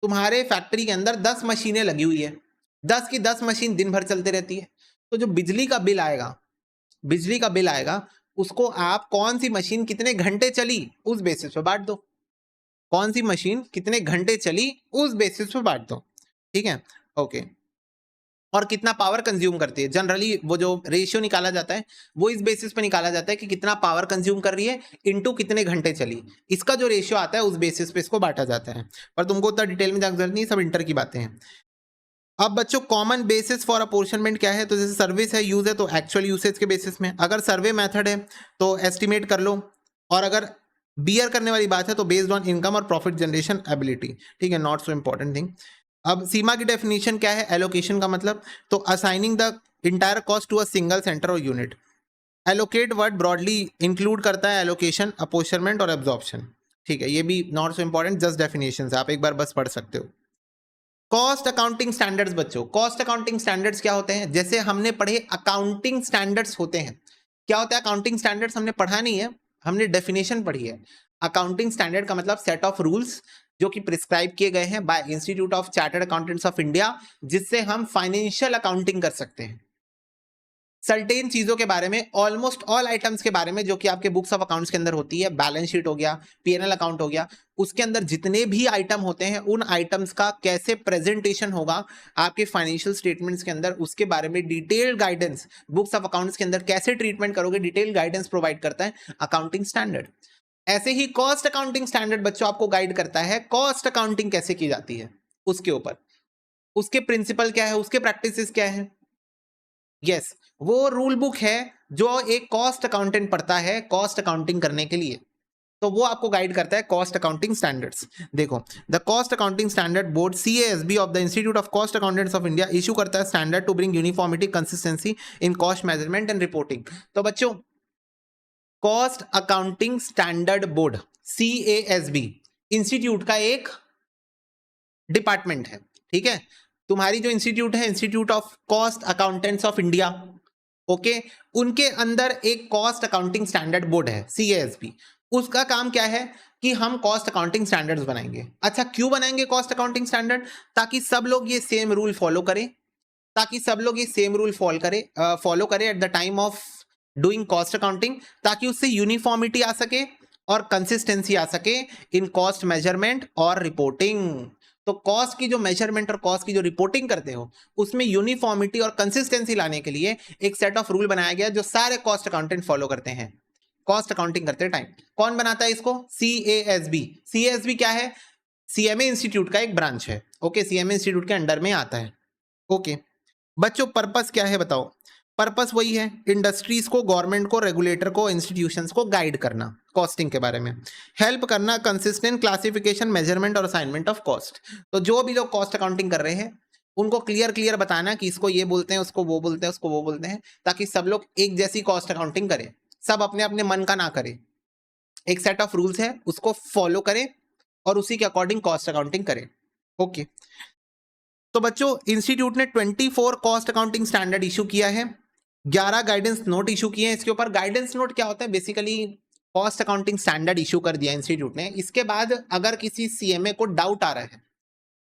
तुम्हारे फैक्ट्री के अंदर 10 मशीनें लगी हुई है, 10 की 10 मशीन दिन भर चलती रहती है, तो जो बिजली का बिल आएगा, बिजली का बिल आएगा उसको आप कौन सी मशीन कितने घंटे चली उस बेसिस पे बांट दो, कौन सी मशीन कितने घंटे चली उस बेसिस पे बांट दो। ठीक है, ओके। और कितना पावर कंज्यूम करती है, जनरली वो जो रेशियो निकाला जाता है वो इस बेसिस पे निकाला जाता है कि कितना पावर कंज्यूम कर रही है इनटू कितने घंटे चली, इसका जो रेशियो आता है उस बेसिस पे इसको बांटा जाता है। पर तुमको उतना डिटेल में जाकर जरूरत नहीं, सब इंटर की बातें हैं। अब बच्चों कॉमन बेसिस फॉर अपोर्शनमेंट क्या है, तो जैसे सर्विस है, यूज है, तो एक्चुअल यूसेज के बेसिस में। अगर सर्वे मेथड है तो एस्टिमेट कर लो, और अगर बियर करने वाली बात है तो बेस्ड ऑन इनकम और प्रॉफिट जनरेशन एबिलिटी। ठीक है, नॉट सो इंपॉर्टेंट थिंग। अब सीमा की डेफिनेशन क्या है, एलोकेशन का मतलब, तो assigning the entire cost to a single centre और unit. Allocate word broadly include करता है एलोकेशन, अपोर्शनमेंट और एब्जॉर्प्शन। ठीक है, ये भी not so important, just definition आप एक बार बस पढ़ सकते हो। कॉस्ट अकाउंटिंग स्टैंडर्ड्स बच्चों, कॉस्ट अकाउंटिंग स्टैंडर्ड्स क्या होते हैं, जैसे हमने पढ़े अकाउंटिंग स्टैंडर्ड्स होते हैं। क्या होता है अकाउंटिंग स्टैंडर्ड्स, हमने पढ़ा नहीं है, हमने डेफिनेशन पढ़ी है। अकाउंटिंग स्टैंडर्ड का मतलब सेट ऑफ रूल्स जो कि प्रिस्क्राइब किए गए हैं bye institute of chartered accountants of India, जिससे हम फाइनेंशियल अकाउंटिंग कर सकते हैं। सर्टेन चीजों के बारे में, ऑलमोस्ट ऑल आइटम्स के बारे में जो कि आपके बुक्स ऑफ अकाउंट्स के अंदर होती है, बैलेंस शीट हो गया, पीएनएल अकाउंट हो गया, उसके अंदर जितने भी आइटम होते हैं उन आइटम्स का कैसे प्रेजेंटेशन होगा आपके फाइनेंशियल स्टेटमेंट्स के अंदर, उसके बारे में detailed guidance books of accounts के अंदर कैसे ट्रीटमेंट करोगे, डिटेल गाइडेंस प्रोवाइड करता है अकाउंटिंग स्टैंडर्ड। ऐसे ही कॉस्ट अकाउंटिंग स्टैंडर्ड बच्चों आपको गाइड करता है कॉस्ट अकाउंटिंग कैसे की जाती है, उसके ऊपर उसके प्रिंसिपल क्या है, उसके प्रैक्टिसेस क्या है। यस, वो रूल बुक है जो एक कॉस्ट अकाउंटेंट पढ़ता है कॉस्ट अकाउंटिंग करने के लिए, तो वो आपको गाइड करता है कॉस्ट अकाउंटिंग स्टैंडर्ड्स। देखो, the cost accounting standard board CASB of the institute of cost accountants of India issue करता है standard to bring uniformity, consistency in cost measurement and reporting. तो बच्चों, cost accounting standard board CASB institute का एक department है। ठीक है, तुम्हारी जो इंस्टीट्यूट है, institute of cost accountants of India, okay, उनके अंदर एक कॉस्ट अकाउंटिंग स्टैंडर्ड बोर्ड है CASB। उसका काम क्या है कि हम कॉस्ट अकाउंटिंग स्टैंडर्ड्स बनाएंगे। अच्छा, क्यों बनाएंगे कॉस्ट अकाउंटिंग स्टैंडर्ड, ताकि सब लोग ये सेम रूल फॉलो करें, ताकि सब लोग ये सेम रूल फॉलो करें at the time of doing cost accounting, ताकि उससे यूनिफॉर्मिटी आ सके और कंसिस्टेंसी आ सके इन कॉस्ट मेजरमेंट और रिपोर्टिंग। तो कॉस्ट की जो मेजरमेंट और कॉस्ट की जो रिपोर्टिंग करते हो उसमें यूनिफॉर्मिटी और कंसिस्टेंसी लाने के लिए एक सेट ऑफ रूल बनाया गया जो सारे कॉस्ट अकाउंटेंट फॉलो करते हैं कॉस्ट अकाउंटिंग करते टाइम। कौन बनाता है इसको, CASB। CASB क्या है, CMA इंस्टीट्यूट का एक ब्रांच है। ओके, CMA इंस्टीट्यूट के अंडर में आता है। ओके बच्चों, पर्पस क्या है बताओ, पर्पस वही है इंडस्ट्रीज को, गवर्नमेंट को, रेगुलेटर को, इंस्टीट्यूशंस को गाइड करना कॉस्टिंग के बारे में, हेल्प करना कंसिस्टेंट क्लासिफिकेशन, मेजरमेंट और असाइनमेंट ऑफ कॉस्ट। तो जो भी लोग कॉस्ट अकाउंटिंग कर रहे हैं उनको क्लियर बताना कि इसको ये बोलते हैं, उसको वो बोलते हैं, उसको वो बोलते हैं, ताकि सब लोग एक जैसी कॉस्ट अकाउंटिंग करें, सब अपने अपने मन का ना करें। एक सेट ऑफ रूल्स है उसको फॉलो करें और उसी के अकॉर्डिंग कॉस्ट अकाउंटिंग करें। ओके, तो बच्चों इंस्टीट्यूट ने 24 कॉस्ट अकाउंटिंग स्टैंडर्ड इशू किया है, 11 गाइडेंस नोट इशू किए हैं इसके ऊपर। गाइडेंस नोट क्या होता है? Basically cost accounting standard issue कर दिया इंस्टीट्यूट ने। इसके बाद अगर किसी सीएमए को डाउट आ रहा है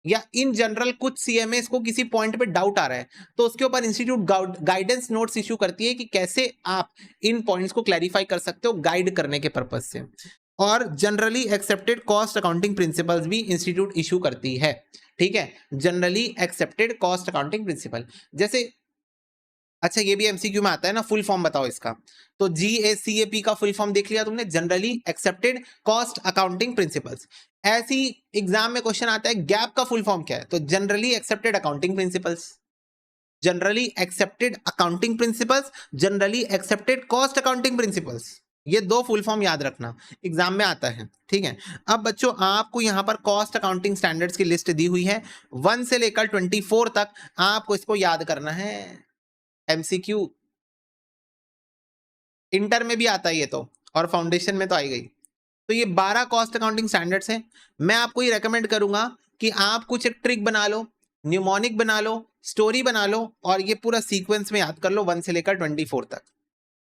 या इन जनरल कुछ सीएमए को किसी पॉइंट पे डाउट आ रहा है, तो उसके ऊपर इंस्टीट्यूट गाइडेंस नोट्स इशू करती है कि कैसे आप इन पॉइंट्स को क्लैरिफाई कर सकते हो गाइड करने के पर्पज से। और generally accepted cost accounting principles भी इंस्टीट्यूट इशू करती है। ठीक है, generally accepted cost accounting principle. जैसे अच्छा, ये भी एमसीक्यू में आता है ना, फुल फॉर्म बताओ इसका। तो GACAP का फुल फॉर्म देख लिया तुमने, generally accepted cost accounting principles. ऐसी एग्जाम में क्वेश्चन आता है गैप का फुल फॉर्म क्या है? तो generally accepted accounting principles, generally accepted accounting principles, generally accepted cost accounting principles. ये दो फुल फॉर्म याद रखना, एग्जाम में आता है। ठीक है, अब बच्चों आपको यहां पर कॉस्ट अकाउंटिंग स्टैंडर्ड्स की लिस्ट दी हुई है 1 से लेकर 24 तक, आपको इसको याद करना है। एमसीक्यू इंटर में भी आता है ये तो, और फाउंडेशन में तो आई गई। तो ये 12 कॉस्ट अकाउंटिंग स्टैंडर्ड्स हैं। मैं आपको ये रेकमेंड करूंगा कि आप कुछ एक ट्रिक बना लो, न्यूमोनिक बना लो, स्टोरी बना लो, और ये पूरा सीक्वेंस में याद कर लो 1 से लेकर 24 तक।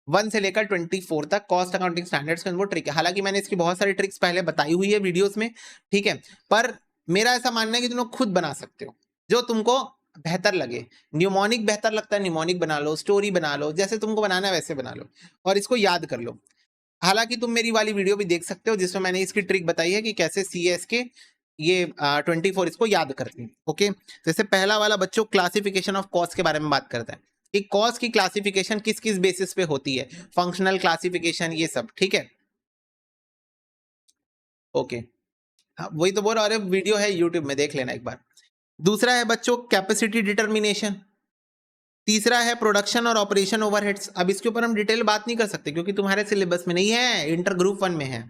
1 से लेकर 24 तक कॉस्ट अकाउंटिंग स्टैंडर्ड्स में वो ट्रिक है। हालांकि मैंने इसकी बहुत सारी ट्रिक्स पहले बताई हुई है वीडियोस में, ठीक है, पर मेरा ऐसा मानना है कि तुम लोग खुद बना सकते हो जो तुमको बेहतर लगे। न्यूमोनिक बेहतर लगता है, न्यूमोनिक बना लो, स्टोरी बना लो, जैसे तुमको बनाना है वैसे बना लो, और इसको याद कर लो। हालांकि तुम मेरी वाली वीडियो भी देख सकते हो जिसमें मैंने इसकी ट्रिक बताई है कि कैसे CS के ये 24 इसको याद करते हैं। ओके, जैसे पहला वाला बच्चों क्लासिफिकेशन ऑफ कॉस्ट के बारे में बात करता है कि कॉस्ट की क्लासिफिकेशन किस किस बेसिस पे होती है, फंक्शनल क्लासिफिकेशन, ये सब। ठीक है, ओके, हाँ, वही तो बोल रहा, अरे वीडियो है यूट्यूब में, देख लेना एक बार। दूसरा है बच्चों कैपेसिटी डिटर्मिनेशन। तीसरा है प्रोडक्शन और ऑपरेशन ओवरहेड्स। अब इसके ऊपर हम डिटेल बात नहीं कर सकते क्योंकि तुम्हारे सिलेबस में नहीं है, इंटर ग्रुप 1 में है।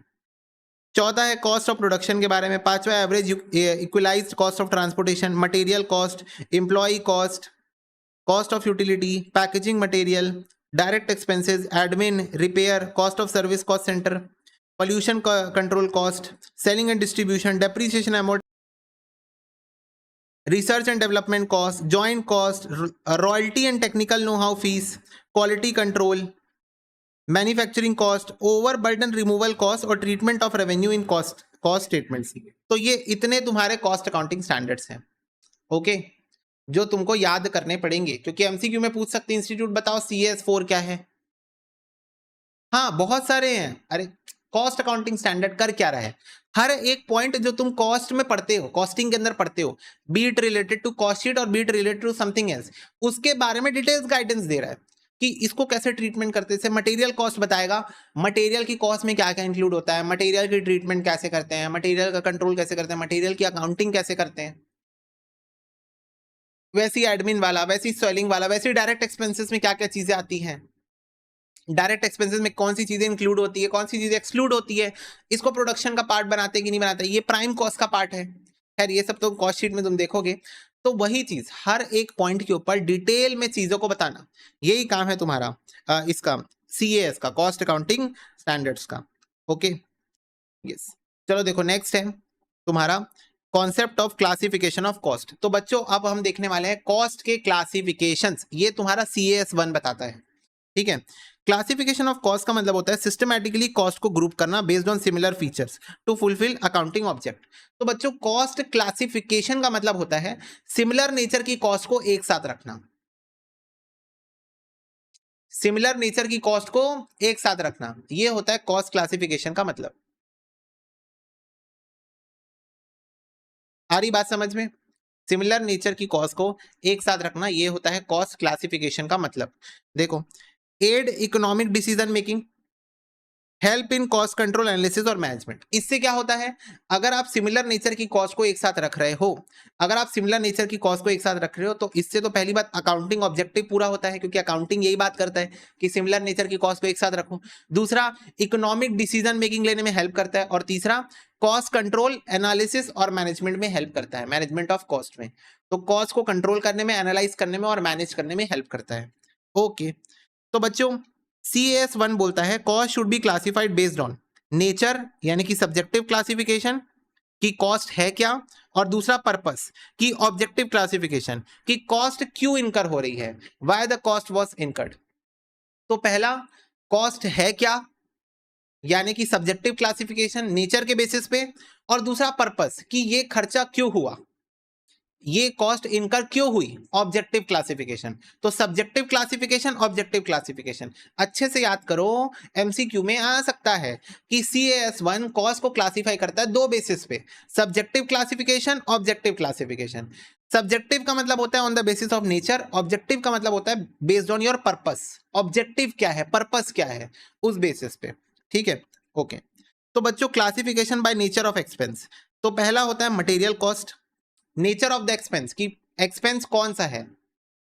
चौथा है कॉस्ट ऑफ प्रोडक्शन के बारे में। पांचवा average equalised cost of transportation, material cost, employ cost, cost of utility, packaging material, direct expenses, admin, repair, cost of service cost centre, pollution control cost, selling and distribution, depreciation amount, research and development cost, joint cost, royalty and technical know how fees, quality control, manufacturing cost, overburden removal cost और treatment of revenue in cost statements. तो ये इतने तुम्हारे cost accounting standards हैं। Okay, जो तुमको याद करने पड़ेंगे क्योंकि एमसीक्यू में पूछ सकते हैं इंस्टीट्यूट बताओ CS4 क्या है। हाँ, बहुत सारे हैं। अरे कॉस्ट अकाउंटिंग स्टैंडर्ड कर क्या रहा है? हर एक पॉइंट जो तुम कॉस्ट में पढ़ते हो, कॉस्टिंग के अंदर पढ़ते हो, bit related to cost sheet और bit related to something else, उसके बारे में डिटेल्स गाइडेंस दे रहा है कि इसको कैसे ट्रीटमेंट करते हैं। मटेरियल कॉस्ट बताएगा, मटेरियल की कॉस्ट में क्या क्या इंक्लूड होता है, मटेरियल की ट्रीटमेंट कैसे करते हैं, मटेरियल का कंट्रोल कैसे करते हैं, मटेरियल की अकाउंटिंग कैसे करते हैं। वैसी एडमिन वाला, वैसी सेलिंग वाला, वैसी डायरेक्ट एक्सपेंसेस में क्या क्या चीजें आती हैं, डायरेक्ट एक्सपेंसेस में कौन सी चीजें इंक्लूड होती है, कौन सी चीजें एक्सक्लूड होती है, इसको प्रोडक्शन का पार्ट बनाते हैं कि नहीं बनाते, ये प्राइम कॉस्ट का पार्ट है। खैर ये सब तो कॉस्ट शीट में तुम देखोगे। तो वही चीज हर एक पॉइंट के ऊपर डिटेल में चीजों को बताना, यही काम है तुम्हारा इसका CAS का, कॉस्ट अकाउंटिंग स्टैंडर्ड्स का। ओके, यस, चलो देखो नेक्स्ट है तुम्हारा concept of classification of cost. तो बच्चों अब हम देखने वाले हैं कॉस्ट के क्लासिफिकेशंस, ये तुम्हारा CAS1 बताता है। ठीक है, क्लासिफिकेशन ऑफ कॉस्ट का मतलब होता है सिस्टमैटिकली कॉस्ट को ग्रुप करना based on similar features to fulfil accounting object. तो बच्चों कॉस्ट क्लासिफिकेशन का मतलब होता है सिमिलर नेचर की कॉस्ट को एक साथ रखना, सिमिलर नेचर की कॉस्ट को एक साथ रखना, ये होता है कॉस्ट क्लासिफिकेशन का मतलब। आ रही बात समझ में? सिमिलर नेचर की कॉस्ट को एक साथ रखना, ये होता है कॉस्ट क्लासिफिकेशन का मतलब। देखो, aid economic decision making, help in cost control analysis और मैनेजमेंट। इससे क्या होता है, अगर आप सिमिलर नेचर की कॉस्ट को एक साथ रख रहे हो, अगर आप सिमिलर नेचर की कॉस्ट को एक साथ रख रहे हो, तो इससे तो पहली बात अकाउंटिंग ऑब्जेक्टिव पूरा होता है क्योंकि अकाउंटिंग यही बात करता है कि सिमिलर नेचर की कॉस्ट को एक साथ रखो। दूसरा, इकोनॉमिक डिसीजन मेकिंग लेने में हेल्प करता है, और तीसरा कॉस्ट कंट्रोल एनालिसिस और मैनेजमेंट में हेल्प करता है, मैनेजमेंट ऑफ कॉस्ट में। तो कॉस्ट को कंट्रोल करने में, एनालाइज करने में और मैनेज करने में हेल्प करता है। ओके, तो बच्चों CAS1 बोलता है cost should be classified based on nature, यानी कि सब्जेक्टिव क्लासिफिकेशन, कि कॉस्ट है क्या, और दूसरा पर्पस कि ऑब्जेक्टिव क्लासिफिकेशन कि कॉस्ट क्यों इनकर हो रही है, why the cost was incurred. तो पहला कॉस्ट है क्या, यानी कि सब्जेक्टिव क्लासिफिकेशन नेचर के बेसिस पे, और दूसरा पर्पस कि ये खर्चा क्यों हुआ, ये कॉस्ट इनकर क्यों हुई, ऑब्जेक्टिव क्लासिफिकेशन। तो सब्जेक्टिव क्लासिफिकेशन, ऑब्जेक्टिव क्लासिफिकेशन अच्छे से याद करो, एमसीक्यू में आ सकता है कि CAS1 कॉस्ट को क्लासिफाई करता है दो बेसिस पे, subjective classification, objective classification. Subjective का मतलब होता है on the basis of nature, objective का मतलब होता है based on your purpose. Objective क्या है, पर्पस क्या है, उस बेसिस पे, ठीक है। ओके, तो बच्चों classification by nature of expense, तो पहला होता है material cost, nature of the expense कि एक्सपेंस कौन सा है,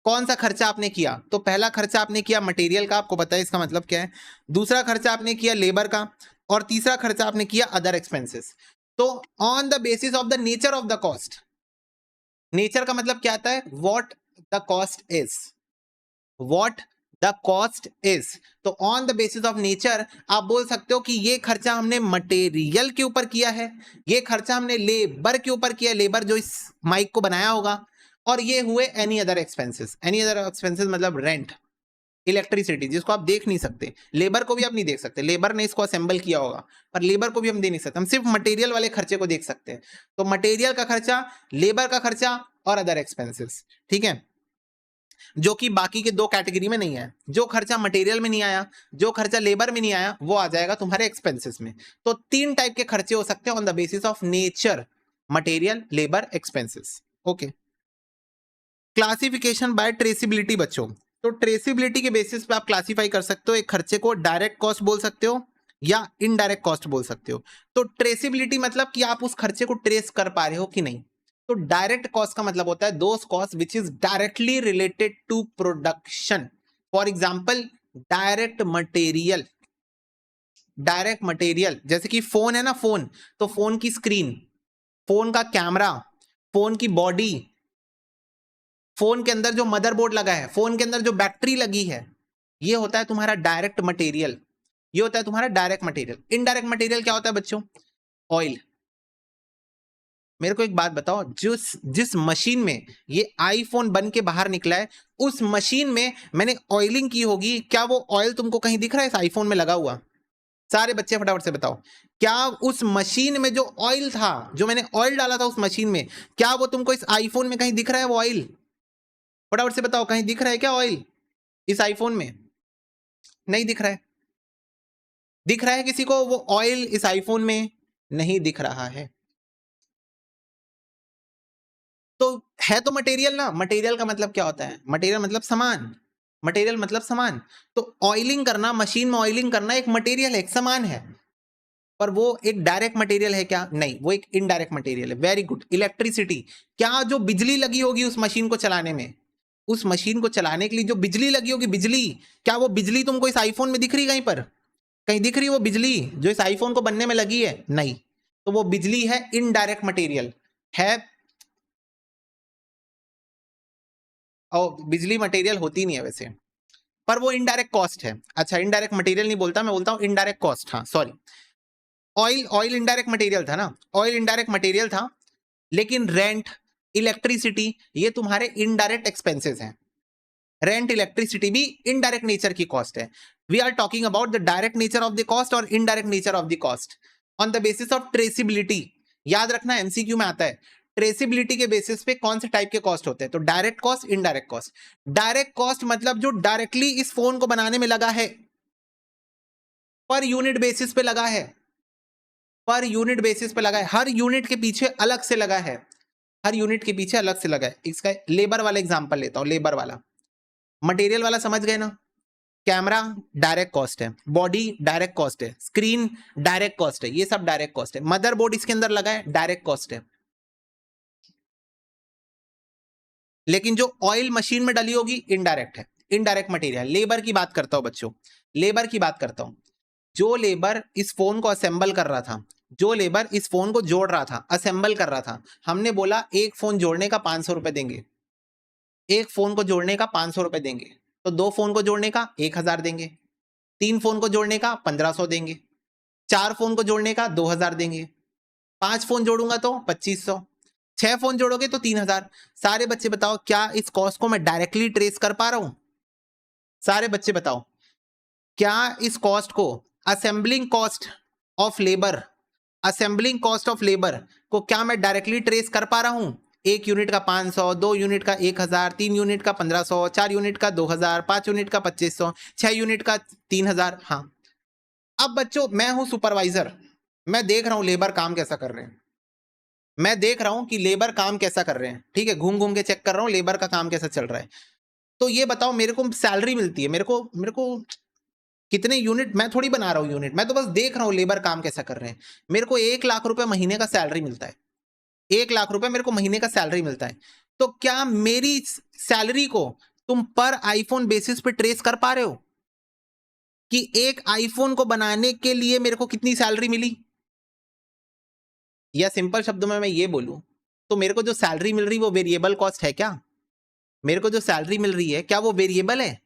कौन सा खर्चा आपने किया। तो पहला खर्चा आपने किया मटेरियल का, आपको पता है इसका मतलब क्या है। दूसरा खर्चा आपने किया लेबर का, और तीसरा खर्चा आपने किया अदर एक्सपेंसेस। तो on the basis of the nature of the cost, nature का मतलब क्या आता है, what the cost is, what the cost is. तो on the basis of nature आप बोल सकते हो कि ये खर्चा हमने मटेरियल के ऊपर किया है, ये खर्चा हमने लेबर के ऊपर किया, लेबर जो इस माइक को बनाया होगा, और ये हुए any other expenses. Any other expenses मतलब रेंट, इलेक्ट्रिसिटी जिसको आप देख नहीं सकते, लेबर को भी आप नहीं देख सकते, लेबर ने इसको असेंबल किया होगा, पर लेबर को भी हम दे नहीं सकते, हम सिर्फ मटेरियल वाले खर्चे को देख सकते हैं। तो मटेरियल का खर्चा, लेबर का खर्चा और अदर एक्सपेंसेस, ठीक है, जो कि बाकी के दो कैटेगरी में नहीं है। जो खर्चा मटेरियल में नहीं आया, जो खर्चा लेबर में नहीं आया, वो आ जाएगा तुम्हारे एक्सपेंसेस में। तो तीन टाइप के खर्चे हो सकते हैं on the basis of nature, material, labour, expenses. Okay, classification bye traceability बच्चों, तो ट्रेसिबिलिटी के बेसिस पे आप क्लासिफाई कर सकते हो एक खर्चे को, डायरेक्ट कॉस्ट बोल सकते हो या इनडायरेक्ट कॉस्ट बोल सकते हो। तो ट्रेसिबिलिटी मतलब कि आप उस खर्चे को ट्रेस कर पा रहे हो कि नहीं। तो डायरेक्ट कॉस्ट का मतलब होता है those cost which is directly related to production. For example direct material, direct material जैसे कि फोन है ना, फोन, तो फोन की स्क्रीन, फोन का कैमरा, फोन की बॉडी, फोन के अंदर जो मदरबोर्ड लगा है, फोन के अंदर जो बैटरी लगी है, ये होता है तुम्हारा डायरेक्ट मटेरियल, ये होता है तुम्हारा डायरेक्ट मटेरियल। इनडायरेक्ट मटेरियल क्या होता है बच्चों, ऑयल। मेरे को एक बात बताओ, जिस मशीन में ये आईफोन बन के बाहर निकला है, उस मशीन में मैंने ऑयलिंग की होगी, क्या वो ऑयल तुमको कहीं दिख रहा है इस आईफोन में लगा हुआ? सारे बच्चे फटाफट से बताओ, क्या उस मशीन में जो ऑयल था, जो मैंने ऑयल डाला था उस मशीन में, क्या वो तुमको इस आईफोन में कहीं दिख रहा है वो ऑयल? फटाफट से बताओ, कहीं दिख रहा है क्या ऑयल इस आईफोन में? नहीं दिख रहा है। दिख रहा है किसी को वो ऑयल इस आईफोन में? नहीं दिख रहा है। तो है तो मटेरियल ना, मटेरियल का मतलब क्या होता है, मटेरियल मतलब सामान, मटेरियल मतलब सामान। तो ऑयलिंग करना, मशीन में ऑयलिंग करना एक मटेरियल है, एक सामान है, पर वो एक डायरेक्ट मटेरियल है क्या? नहीं, वो एक इनडायरेक्ट मटेरियल है। Very good. इलेक्ट्रिसिटी, क्या जो बिजली लगी होगी उस मशीन को चलाने में, उस मशीन को चलाने के लिए जो बिजली लगी होगी, बिजली, क्या वो बिजली तुमको इस आईफोन में दिख रही कहीं पर? कहीं दिख रही है वो बिजली जो इस आईफोन को बनने में लगी है? नहीं। तो वो बिजली है इनडायरेक्ट मटेरियल है, और बिजली मटेरियल होती नहीं है वैसे, पर वो इनडायरेक्ट कॉस्ट है। अच्छा, इनडायरेक्ट मटेरियल नहीं बोलता, मैं बोलता हूं इनडायरेक्ट कॉस्ट। हाँ sorry, oil, oil indirect material था ना, ऑयल इनडायरेक्ट मटेरियल था, लेकिन रेंट, इलेक्ट्रिसिटी, ये तुम्हारे इनडायरेक्ट एक्सपेंसेस हैं। रेंट, इलेक्ट्रिसिटी भी इनडायरेक्ट नेचर की कॉस्ट है। We are talking about the direct nature of the cost और indirect nature of the cost on the basis of traceability. याद रखना, एमसीक्यू में आता है ट्रेसिबिलिटी के बेसिस पे कौन से टाइप के कॉस्ट होते हैं। तो direct cost, indirect cost. Direct cost मतलब जो डायरेक्टली इस फोन को बनाने में लगा है, पर यूनिट बेसिस पे लगा है, पर यूनिट बेसिस पे लगा है, हर यूनिट के पीछे अलग से लगा है, हर यूनिट के पीछे अलग से लगा है। इसका लेबर वाला एग्जांपल लेता हूं, लेबर वाला। मटेरियल वाला समझ गए ना, कैमरा डायरेक्ट कॉस्ट है, बॉडी डायरेक्ट कॉस्ट है, स्क्रीन डायरेक्ट कॉस्ट है, ये सब डायरेक्ट कॉस्ट है। मदरबोर्ड इसके अंदर लगा है, डायरेक्ट कॉस्ट है। लेकिन जो ऑयल मशीन में डली होगी इनडायरेक्ट है, इनडायरेक्ट मटेरियल। लेबर की बात करता हूं बच्चों, लेबर की बात करता हूं। जो लेबर इस फोन को असेंबल कर रहा था, जो लेबर इस फोन को जोड़ रहा था, असेंबल कर रहा था, हमने बोला एक फोन जोड़ने का 500 रुपए देंगे, एक फोन को जोड़ने का 500 रुपए देंगे। तो दो फोन को जोड़ने का 1000 देंगे, तीन फोन को जोड़ने का 1500 देंगे, चार फोन को जोड़ने का 2000 देंगे, 5 फोन जोड़ूंगा तो 2500, 6 फोन जोड़ोगे तो 3000। सारे बच्चे बताओ क्या इस कॉस्ट को मैं डायरेक्टली ट्रेस कर पा रहा हूं? सारे बच्चे बताओ क्या इस कॉस्ट को assembling cost of labour, assembling cost of labour को क्या मैं डायरेक्टली ट्रेस कर पा रहा हूं? 1 यूनिट का 500, 2 यूनिट का 1000, 3 यूनिट का 1500, 4 यूनिट का 2000, 5 यूनिट का 2500, 6 यूनिट का 3000। हाँ, अब बच्चों मैं हूं सुपरवाइजर, मैं देख रहा हूं लेबर काम कैसा कर रहे हैं, मैं देख रहा हूं कि लेबर काम कैसा कर रहे हैं, ठीक है, घूम घूम के चेक कर रहा हूं लेबर का काम कैसा चल रहा है। तो ये बताओ मेरे को सैलरी मिलती है, मेरे को कितने यूनिट, मैं थोड़ी बना रहा हूँ यूनिट, मैं तो बस देख रहा हूँ लेबर काम कैसा कर रहे हैं। मेरे को 1 लाख रुपए महीने का सैलरी मिलता है, 1 लाख रुपए मेरे को महीने का सैलरी मिलता है। तो क्या मेरी सैलरी को तुम पर आईफोन बेसिस पे ट्रेस कर पा रहे हो कि एक आईफोन को बनाने के लिए मेरे को कितनी सैलरी मिली? या सिंपल शब्दों में मैं ये बोलूं तो मेरे को जो सैलरी मिल रही वो वेरिएबल कॉस्ट है क्या? मेरे को जो सैलरी मिल रही है क्या वो वेरिएबल है?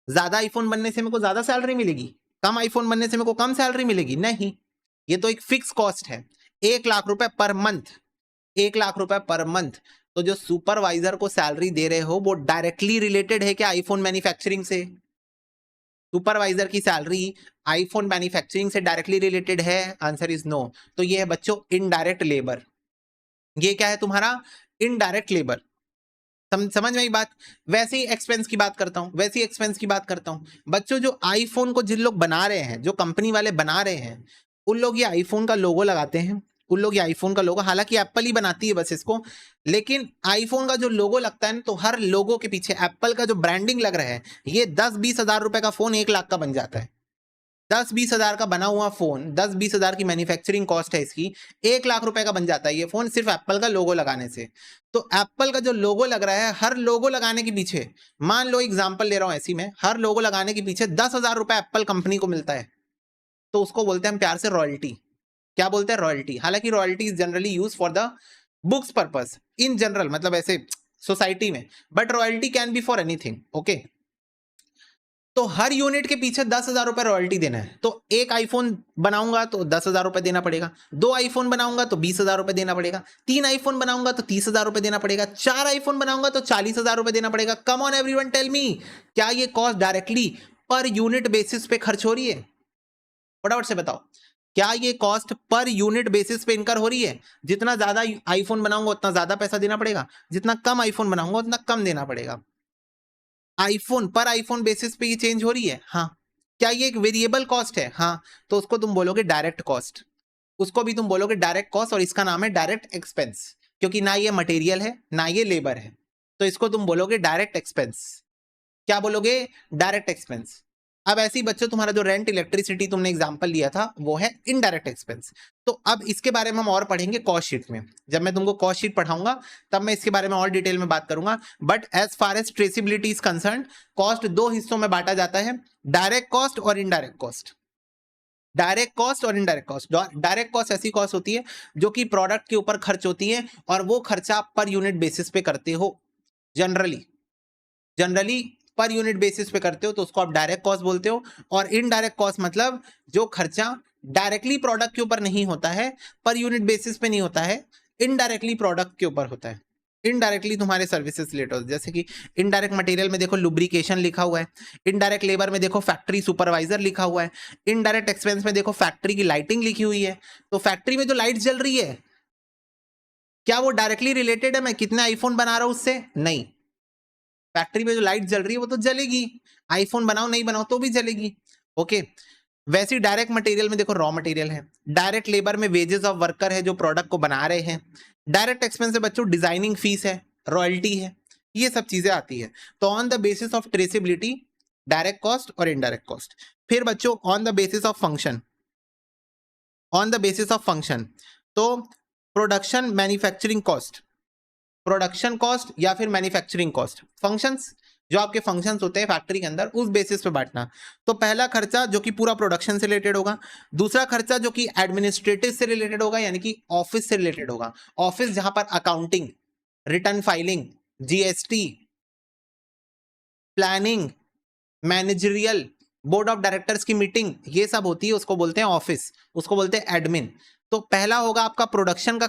ज्यादा आईफोन बनने से मेरे को ज्यादा सैलरी मिलेगी, कम आईफोन बनने से मेरे को कम सैलरी मिलेगी? नहीं, ये तो एक फिक्स कॉस्ट है, 1 लाख रुपए पर मंथ, 1 लाख रुपए पर मंथ। तो जो सुपरवाइजर को सैलरी दे रहे हो वो डायरेक्टली रिलेटेड है क्या आईफोन मैन्युफैक्चरिंग से? सुपरवाइजर की सैलरी आईफोन मैन्युफैक्चरिंग से डायरेक्टली रिलेटेड है? Answer is no. तो ये है बच्चों इनडायरेक्ट लेबर, ये क्या है तुम्हारा? Indirect labour. समझ में आई बात? वैसे ही एक्सपेंस की बात करता हूं, वैसे ही एक्सपेंस की बात करता हूं बच्चों। जो आईफोन को जिन लोग बना रहे हैं, जो कंपनी वाले बना रहे हैं, उन लोग ये आईफोन का लोगो लगाते हैं, उन लोग ये आईफोन का लोगो, हालांकि एप्पल ही बनाती है बस इसको, लेकिन आईफोन का जो लोगो लगता है ना, तो हर लोगो के पीछे एप्पल का जो ब्रांडिंग लग रहा है, ये 10-20 हजार रुपए का फोन 1 लाख का बन जाता है। 10-20 हजार का बना हुआ फोन, 10-20 हजार की मैन्युफैक्चरिंग कॉस्ट है इसकी, 1 लाख रुपए का बन जाता है ये फोन सिर्फ एप्पल का लोगो लगाने से। तो एप्पल का जो लोगो लग रहा है, हर लोगो लगाने के पीछे, मान लो एग्जांपल ले रहा हूं ऐसी में, हर लोगो लगाने के पीछे 10,000 रुपए एप्पल कंपनी को मिलता है, तो उसको बोलते हैं हम प्यार से रॉयल्टी। क्या बोलते हैं? रॉयल्टी। हालांकि royalty is generally use for the books purpose in general, मतलब ऐसे सोसाइटी में, but royalty can be for anything. Okay, तो हर यूनिट के पीछे 10,000 रुपए रॉयल्टी देना है। तो एक आईफोन बनाऊंगा तो 10,000 रुपए देना पड़ेगा, 2 आईफोन बनाऊंगा तो 20,000 रुपए देना पड़ेगा, 3 आईफोन बनाऊंगा तो 30,000 रुपए देना पड़ेगा, 4 आईफोन बनाऊंगा तो 40,000 रुपए देना पड़ेगा। Come on everyone tell me, क्या ये cost directly per unit basis पे खर्च हो रही है? फटाफट से बताओ, क्या ये कॉस्ट पर यूनिट बेसिस पे इनकर हो रही है? जितना ज्यादा आईफोन बनाऊंगा उतना ज्यादा पैसा देना पड़ेगा, जितना कम आईफोन बनाऊंगा उतना कम देना पड़ेगा। आईफोन पर आईफोन बेसिस पे ये चेंज हो रही है। हाँ, क्या ये एक वेरिएबल कॉस्ट है? हाँ, तो उसको तुम बोलोगे डायरेक्ट कॉस्ट, उसको भी तुम बोलोगे डायरेक्ट कॉस्ट, और इसका नाम है डायरेक्ट एक्सपेंस, क्योंकि ना ये मटेरियल है ना ये लेबर है, तो इसको तुम बोलोगे डायरेक्ट एक्सपेंस। क्या बोलोगे? Direct expense. अब ऐसे ही बच्चों तुम्हारा जो रेंट इलेक्ट्रिसिटी तुमने एग्जांपल लिया था वो है इनडायरेक्ट एक्सपेंस। तो अब इसके बारे में हम और पढ़ेंगे कॉस्ट शीट में, जब मैं तुमको कॉस्ट शीट पढ़ाऊंगा तब मैं इसके बारे में और डिटेल में बात करूंगा। But as far as traceability is concern, cost 2 हिस्सों में बांटा जाता है, डायरेक्ट कॉस्ट और इनडायरेक्ट कॉस्ट। डायरेक्ट कॉस्ट और इनडायरेक्ट कॉस्ट। डायरेक्ट कॉस्ट ऐसी कॉस्ट होती है जो कि प्रोडक्ट के ऊपर खर्च होती है और वो खर्चा पर यूनिट बेसिस पे करते हो, जनरली पर यूनिट बेसिस पे करते हो तो उसको आप डायरेक्ट कॉस्ट बोलते हो। और इनडायरेक्ट कॉस्ट मतलब जो खर्चा डायरेक्टली प्रोडक्ट के ऊपर नहीं होता है, पर यूनिट बेसिस पे नहीं होता है, इनडायरेक्टली प्रोडक्ट के ऊपर होता है, इनडायरेक्टली तुम्हारे सर्विसेज रिलेटेड होते हैं। जैसे कि इनडायरेक्ट मटेरियल में देखो लुब्रिकेशन लिखा हुआ है, इनडायरेक्ट लेबर में देखो फैक्ट्री सुपरवाइजर लिखा हुआ है, इनडायरेक्ट एक्सपेंस में देखो फैक्ट्री की लाइटिंग लिखी हुई है। तो फैक्ट्री में जो लाइट जल रही है क्या वो डायरेक्टली रिलेटेड है मैं कितने आईफोन बना रहा हूं उससे? नहीं, फैक्ट्री में जो लाइट जल रही है वो तो जलेगी, आईफोन बनाओ नहीं बनाओ तो भी जलेगी। ओके, वैसे ही डायरेक्ट मटेरियल में देखो रॉ मटेरियल है, डायरेक्ट लेबर में वेजेस ऑफ वर्कर है जो प्रोडक्ट को बना रहे हैं, डायरेक्ट एक्सपेंस है बच्चों डिजाइनिंग फीस है, रॉयल्टी है, ये सब चीजें आती है। तो on the basis of traceability direct cost और इनडायरेक्ट कॉस्ट। फिर बच्चों on the basis of function, on the basis of function तो production manufacturing cost, production cost या फिर मैन्युफैक्चरिंग कॉस्ट, फंक्शंस जो आपके फंक्शंस होते हैं फैक्ट्री के अंदर उस बेसिस पे बांटना। तो पहला खर्चा जो कि पूरा प्रोडक्शन से रिलेटेड होगा, दूसरा खर्चा जो कि एडमिनिस्ट्रेटिव से रिलेटेड होगा यानी कि ऑफिस से रिलेटेड होगा, ऑफिस जहां पर accounting, return filing, GST, planning, managerial, board of directors की मीटिंग, ये सब होती है, उसको बोलते हैं ऑफिस, उसको बोलते हैं एडमिन। तो पहला होगा आपका प्रोडक्शन का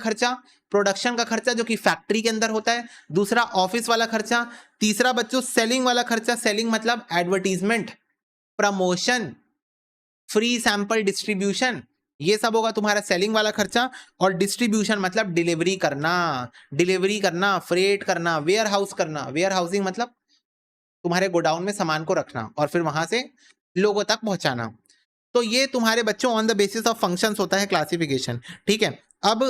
खर्चा जो कि फैक्ट्री के अंदर होता है, दूसरा ऑफिस वाला खर्चा, तीसरा बच्चों सेलिंग वाला खर्चा, सेलिंग मतलब advertisement, promotion, free sample distribution, ये सब होगा तुम्हारा सेलिंग वाला खर्चा। और डिस्ट्रीब्यूशन मतलब डिलीवरी करना, फ्रेट करना, वेयर हाउस करना, वेयर हाउसिंग मतलब तुम्हारे गोडाउन में सामान को रखना और फिर वहां से लोगों तक पहुंचाना। तो ये तुम्हारे बच्चों on the basis of functions होता है क्लासिफिकेशन, ठीक है। अब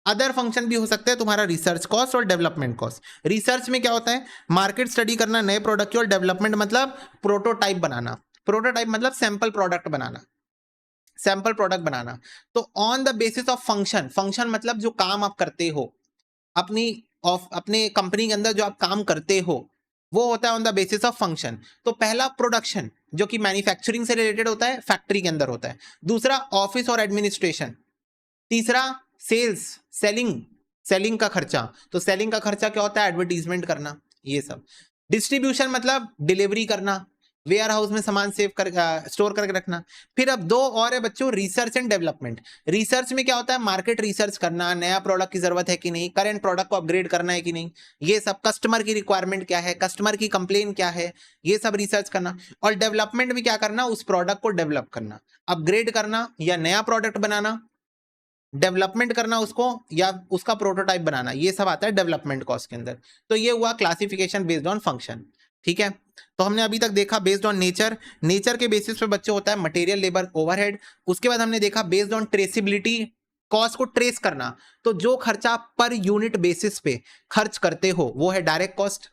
अदर फंक्शन भी हो सकते हैं तुम्हारा रिसर्च कॉस्ट और डेवलपमेंट कॉस्ट। रिसर्च में क्या होता है, मार्केट स्टडी करना नए प्रोडक्ट की, और डेवलपमेंट मतलब प्रोटोटाइप बनाना, प्रोटोटाइप मतलब सैंपल प्रोडक्ट बनाना। तो on the basis of function मतलब जो काम आप करते हो अपने कंपनी के अंदर, जो आप काम करते हो वो होता है on the basis of function. तो पहला प्रोडक्शन जो कि मैन्युफैक्चरिंग से रिलेटेड होता है, फैक्ट्री के अंदर होता है, दूसरा ऑफिस और एडमिनिस्ट्रेशन, तीसरा सेलिंग का खर्चा। तो सेलिंग का खर्चा क्या होता है, एडवर्टीजमेंट करना, ये सब। डिस्ट्रीब्यूशन मतलब डिलीवरी करना, वेयर हाउस में सामान स्टोर करके रखना। फिर अब दो और है बच्चों, रिसर्च एंड डेवलपमेंट। रिसर्च में क्या होता है, मार्केट रिसर्च करना, नया प्रोडक्ट की जरूरत है कि नहीं, करंट प्रोडक्ट को अपग्रेड करना है कि नहीं, ये सब, कस्टमर की रिक्वायरमेंट क्या है, कस्टमर की कंप्लेन क्या है, ये सब रिसर्च करना। और डेवलपमेंट में क्या करना, उस प्रोडक्ट को डेवलप करना, अपग्रेड करना या नया प्रोडक्ट बनाना, डेवलपमेंट करना उसको या उसका प्रोटोटाइप बनाना, ये सब आता है डेवलपमेंट कॉस्ट के अंदर। तो ये हुआ क्लासिफिकेशन बेस्ड ऑन फंक्शन, ठीक है। तो हमने अभी तक देखा बेस्ड ऑन नेचर के बेसिस पे बच्चे होता है मटेरियल, लेबर, ओवरहेड। उसके बाद हमने देखा बेस्ड ऑन ट्रेसिबिलिटी, कॉस्ट को ट्रेस करना। तो जो खर्चा पर यूनिट बेसिस पे खर्च करते हो वो है डायरेक्ट कॉस्ट,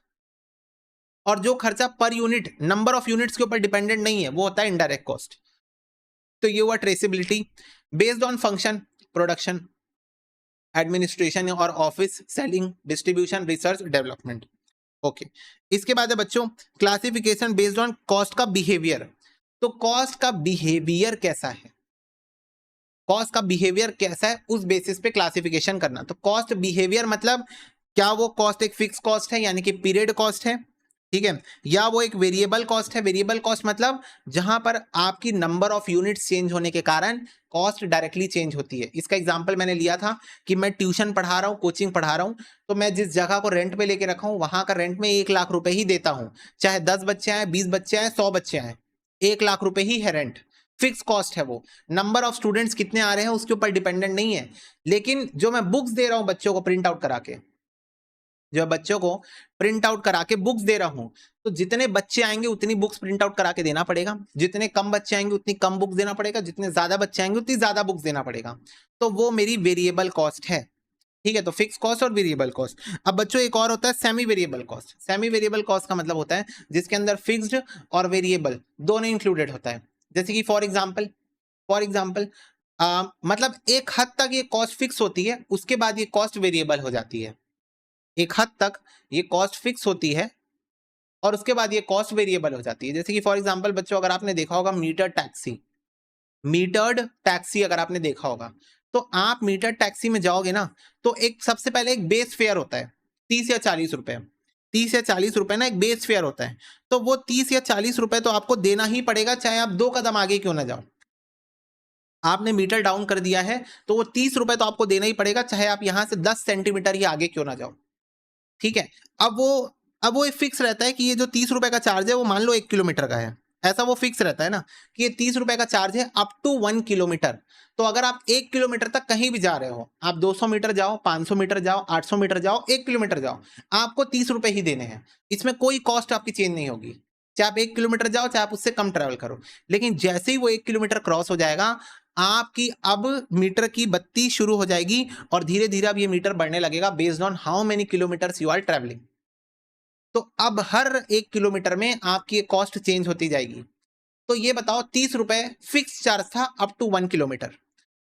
और जो खर्चा per unit number of units के ऊपर डिपेंडेंट नहीं है वो होता है इनडायरेक्ट कॉस्ट। तो ये हुआ traceability. Based on function, production, administration और office, selling, distribution, research, development. Okay, इसके बाद है बच्चों क्लासिफिकेशन बेस्ड ऑन कॉस्ट का बिहेवियर। तो कॉस्ट का बिहेवियर कैसा है, उस बेसिस पे क्लासिफिकेशन करना। तो कॉस्ट बिहेवियर मतलब क्या वो कॉस्ट एक फिक्स कॉस्ट है यानी कि पीरियड कॉस्ट है, ठीक है, या वो एक वेरिएबल कॉस्ट है। वेरिएबल कॉस्ट मतलब जहां पर आपकी नंबर ऑफ यूनिट्स चेंज होने के कारण कॉस्ट डायरेक्टली चेंज होती है। इसका एग्जांपल मैंने लिया था कि मैं ट्यूशन पढ़ा रहा हूँ, कोचिंग पढ़ा रहा हूँ, तो मैं जिस जगह को रेंट पे लेके रखा हूँ वहां का रेंट में 1 लाख रुपए ही देता हूँ, चाहे 10 बच्चे आए, 20 बच्चे आए, 100 बच्चे आए, 1 लाख रुपए ही है रेंट। फिक्स कॉस्ट है वो, नंबर ऑफ स्टूडेंट्स कितने आ रहे हैं उसके ऊपर डिपेंडेंट नहीं है। लेकिन जो मैं बुक्स दे रहा हूँ बच्चों को प्रिंट आउट करा के, बुक्स दे रहा हूं, तो जितने बच्चे आएंगे उतनी बुक्स प्रिंट आउट करा के देना पड़ेगा, जितने कम बच्चे आएंगे उतनी कम बुक्स देना पड़ेगा, जितने ज्यादा बच्चे आएंगे उतनी ज्यादा बुक्स देना पड़ेगा। तो वो मेरी वेरिएबल कॉस्ट है, ठीक है। तो फिक्स कॉस्ट और वेरिएबल कॉस्ट। अब बच्चों एक और होता है semi variable cost. Semi variable cost का मतलब होता है जिसके अंदर फिक्स्ड और वेरिएबल दोनों इंक्लूडेड होता है। जैसे कि फॉर एग्जाम्पल मतलब एक हद तक ये कॉस्ट फिक्स होती है, उसके बाद ये कॉस्ट वेरिएबल हो जाती है। एक हद तक ये कॉस्ट फिक्स होती है और उसके बाद ये कॉस्ट वेरिएबल हो जाती है। जैसे कि फॉर एग्जांपल बच्चों अगर आपने देखा होगा मीटर्ड टैक्सी अगर आपने देखा होगा, तो आप मीटर टैक्सी में जाओगे ना, तो एक सबसे पहले एक बेस फेयर होता है 30 या 40 रुपए। 30 या 40 रुपए ना एक बेस फेयर होता है। तो वो 30 या 40 रुपए तो आपको देना ही पड़ेगा, चाहे आप 2 कदम आगे क्यों ना जाओ। आपने मीटर डाउन कर दिया है तो वो 30 रुपए तो आपको देना ही पड़ेगा, चाहे आप यहां से 10 सेंटीमीटर ही आगे क्यों ना जाओ, ठीक है। अब वो एक फिक्स रहता है कि ये जो 30 रुपए का चार्ज है वो मान लो 1 किलोमीटर का है, ऐसा वो फिक्स रहता है ना कि ये 30 रुपए का चार्ज है अप टू 1 किलोमीटर। तो अगर आप 1 किलोमीटर तक कहीं भी जा रहे हो, आप 200 मीटर जाओ, 500 मीटर जाओ, 800 मीटर जाओ, 1 किलोमीटर जाओ, आपको 30 रुपए ही देने हैं। इसमें कोई कॉस्ट आपकी चेंज नहीं होगी, चाहे आप 1 किलोमीटर जाओ, चाहे आप उससे कम ट्रेवल करो। लेकिन जैसे ही वो 1 किलोमीटर क्रॉस हो जाएगा, आपकी अब मीटर की बत्ती शुरू हो जाएगी और धीरे धीरे अब ये मीटर बढ़ने लगेगा based on how many kilometres you are travelling. तो अब हर 1 किलोमीटर में आपकी कॉस्ट चेंज होती जाएगी। तो ये बताओ 30 रुपए फिक्स चार्ज था अप टू 1 किलोमीटर।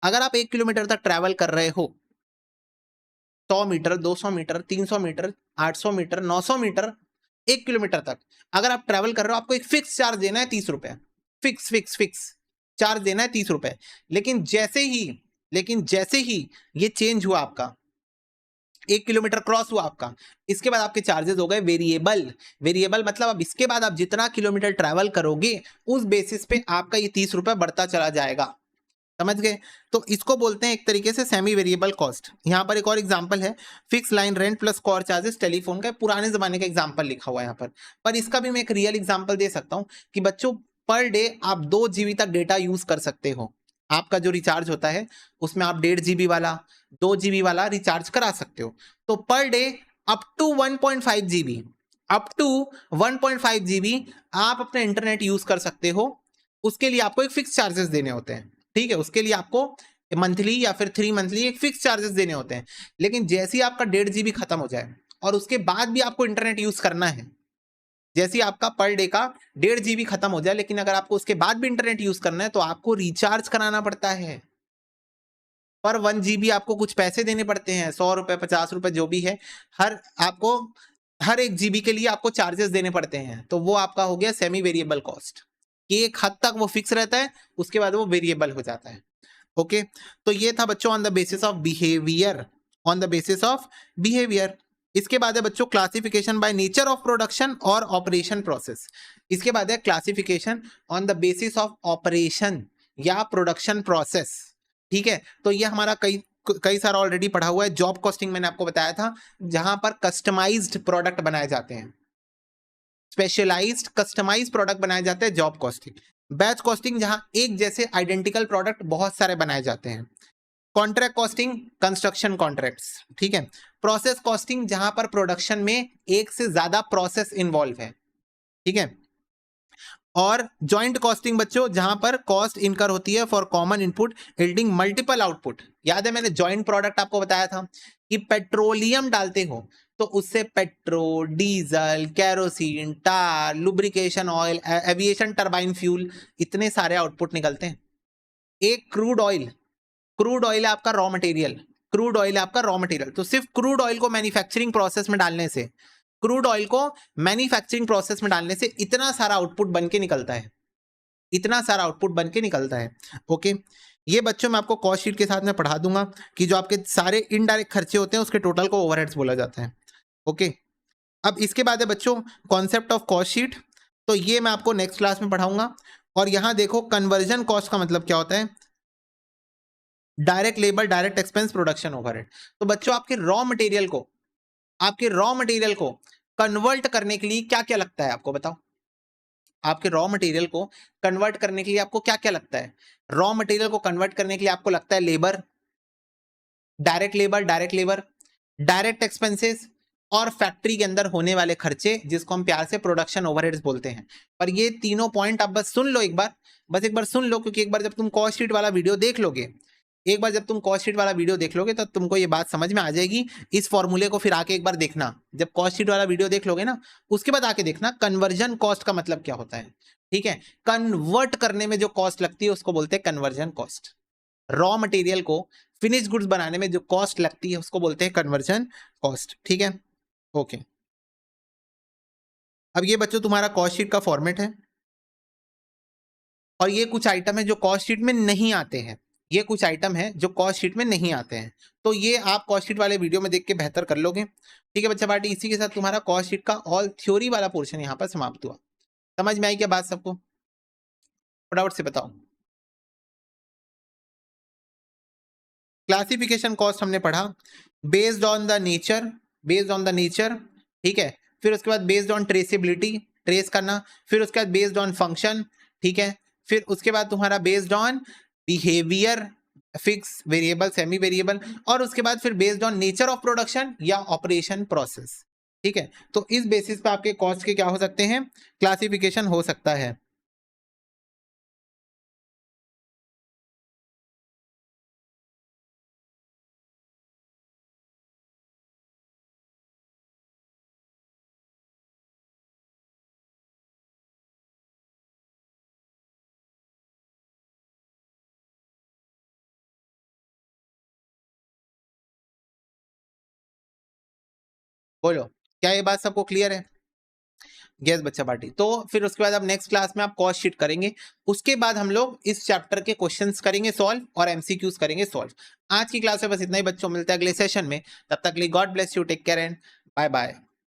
अगर आप 1 किलोमीटर तक ट्रेवल कर रहे हो, 100 metre, 200 metre, 300 metre, 800 metre, 900 metre, 1 kilometre तक अगर आप ट्रेवल कर रहे हो, आपको एक फिक्स चार्ज देना है 30 रुपए। फिक्स चार्ज देना है 30 रुपए। लेकिन जैसे ही ये चेंज हुआ, आपका 1 किलोमीटर क्रॉस हुआ आपका, इसके बाद आपके चार्जेस हो गए वेरिएबल मतलब अब इसके बाद आप जितना किलोमीटर ट्रैवल करोगे उस बेसिस पे आपका ये 30 रुपए बढ़ता चला जाएगा। समझ गए? तो इसको बोलते हैं एक तरीके से सेमी वेरिएबल कॉस्ट। यहाँ पर एक और एग्जांपल है, fix line rent plus call charges telephone का पुराने जमाने का एग्जांपल लिखा हुआ है यहाँ पर इसका भी मैं एक रियल एग्जांपल दे सकता हूँ कि बच्चों पर डे आप 2 GB तक डेटा यूज कर सकते हो। आपका जो रिचार्ज होता है उसमें आप 1.5 GB वाला 2 GB वाला रिचार्ज करा सकते हो। तो per day up to 1.5 GB आप अपने इंटरनेट यूज कर सकते हो। उसके लिए आपको एक फिक्स चार्जेस देने होते हैं, ठीक है? उसके लिए आपको मंथली या फिर 3 मंथली एक फिक्स चार्जेस देने होते हैं। लेकिन जैसे ही आपका 1.5 GB खत्म हो जाए और उसके बाद भी आपको इंटरनेट यूज करना है, जैसे ही आपका पर डे का 1.5 GB खत्म हो जाए, लेकिन अगर आपको उसके बाद भी इंटरनेट यूज करना है तो आपको रिचार्ज कराना पड़ता है। पर 1 GB आपको कुछ पैसे देने पड़ते हैं, 100 रुपए 50 रुपए जो भी है, हर 1 GB के लिए आपको चार्जेस देने पड़ते हैं। तो वो आपका हो गया सेमी वेरिएबल कॉस्ट, कि एक हद तक वो फिक्स रहता है, उसके बाद वो वेरिएबल हो जाता है। ओके, तो ये था बच्चों on the basis of behaviour. इसके बाद है बच्चों classification by nature of production और ऑपरेशन प्रोसेस। इसके बाद है classification on the basis of operation या प्रोडक्शन प्रोसेस, ठीक है? तो ये हमारा कई सारा ऑलरेडी पढ़ा हुआ है। जॉब कॉस्टिंग मैंने आपको बताया था, जहां पर कस्टमाइज्ड प्रोडक्ट बनाए जाते हैं, स्पेशलाइज्ड कस्टमाइज्ड प्रोडक्ट बनाए जाते हैं, जॉब कॉस्टिंग। बैच कॉस्टिंग, जहां एक जैसे आइडेंटिकल प्रोडक्ट बहुत सारे बनाए जाते हैं। कॉन्ट्रैक्ट कॉस्टिंग, कंस्ट्रक्शन कॉन्ट्रैक्ट्स, ठीक है? प्रोसेस कॉस्टिंग, जहां पर प्रोडक्शन में एक से ज्यादा प्रोसेस इन्वॉल्व है, ठीक है? और ज्वाइंट कॉस्टिंग बच्चों, जहां पर कॉस्ट इनकर होती है for common input yielding multiple output. याद है मैंने ज्वाइंट प्रोडक्ट आपको बताया था कि पेट्रोलियम डालते हो तो उससे petrol, diesel, kerosene, tar, lubrication oil, aviation turbine fuel, इतने सारे आउटपुट निकलते हैं। एक क्रूड ऑयल है आपका रॉ मटेरियल, तो सिर्फ क्रूड ऑयल को मैन्युफैक्चरिंग प्रोसेस में डालने से इतना सारा आउटपुट बन के निकलता है, ओके? ये बच्चों मैं आपको कॉस्ट शीट के साथ में पढ़ा दूंगा कि जो आपके सारे इनडायरेक्ट खर्चे होते हैं उसके टोटल को ओवरहेड्स बोला जाता है, ओके? अब इसके बाद है बच्चों कॉन्सेप्ट ऑफ कॉस्ट शीट, तो ये मैं आपको नेक्स्ट क्लास में पढ़ाऊंगा। और यहां देखो कन्वर्जन कॉस्ट का मतलब क्या होता है, direct labour, direct expense, production overhead. तो बच्चों आपके रॉ मटेरियल को कन्वर्ट करने के लिए क्या क्या लगता है आपको बताओ? आपके रॉ मटेरियल को कन्वर्ट करने के लिए आपको क्या क्या लगता है? रॉ मटेरियल को कन्वर्ट करने के लिए आपको लगता है लेबर, डायरेक्ट एक्सपेंसेस और फैक्ट्री के अंदर होने वाले खर्चे, जिसको हम प्यार से प्रोडक्शन ओवरहेड्स बोलते हैं। पर ये तीनों पॉइंट आप बस सुन लो एक बार, सुन लो, क्योंकि एक बार जब तुम कॉस्ट शीट वाला वीडियो देख लोगे, तो तुमको ये बात समझ में आ जाएगी। इस फॉर्मूले को फिर आके एक बार देखना, जब कॉस्ट शीट वाला वीडियो देख लोगे ना, उसके बाद आके देखना कन्वर्जन कॉस्ट का मतलब क्या होता है, ठीक है? कन्वर्ट करने में जो कॉस्ट लगती है उसको बोलते हैं कन्वर्जन कॉस्ट। रॉ मटेरियल को फिनिश गुड्स बनाने में जो कॉस्ट लगती है उसको बोलते हैं कन्वर्जन कॉस्ट, ठीक है? ओके, अब ये बच्चों तुम्हारा कॉस्ट शीट का फॉर्मेट है, और ये कुछ आइटम है जो कॉस्ट शीट में नहीं आते हैं, तो ये आप कॉस्ट शीट वाले वीडियो में देख के बेहतर कर लोगे, ठीक है बच्चा पार्टी? इसी के साथ तुम्हारा कॉस्ट शीट का ऑल थ्योरी वाला पोर्शन यहाँ पर समाप्त हुआ। समझ में आई क्या बात सबको? फटाफट से बताओ। क्लासिफिकेशन कॉस्ट हमने पढ़ा, बेस्ड ऑन द नेचर, ठीक है? फिर उसके बाद बेस्ड ऑन ट्रेसेबिलिटी, ट्रेस करना, फिर उसके बाद बेस्ड ऑन फंक्शन, ठीक है? फिर उसके बाद तुम्हारा based on behaviour, fix, variable, semi variable, और उसके बाद फिर based on nature of production या ऑपरेशन प्रोसेस, ठीक है? तो इस बेसिस पे आपके कॉस्ट के क्या हो सकते हैं, क्लासिफिकेशन हो सकता है। बोलो, क्या ये बात सबको क्लियर है? यस बच्चा पार्टी। तो फिर उसके बाद अब नेक्स्ट क्लास में आप कॉस्ट शीट करेंगे, उसके बाद हम लोग इस चैप्टर के क्वेश्चंस करेंगे सॉल्व और एमसीक्यूज करेंगे सॉल्व। आज की क्लास में बस इतना ही बच्चों, मिलते हैं अगले सेशन में, तब तक के लिए God bless you, take care and bye bye.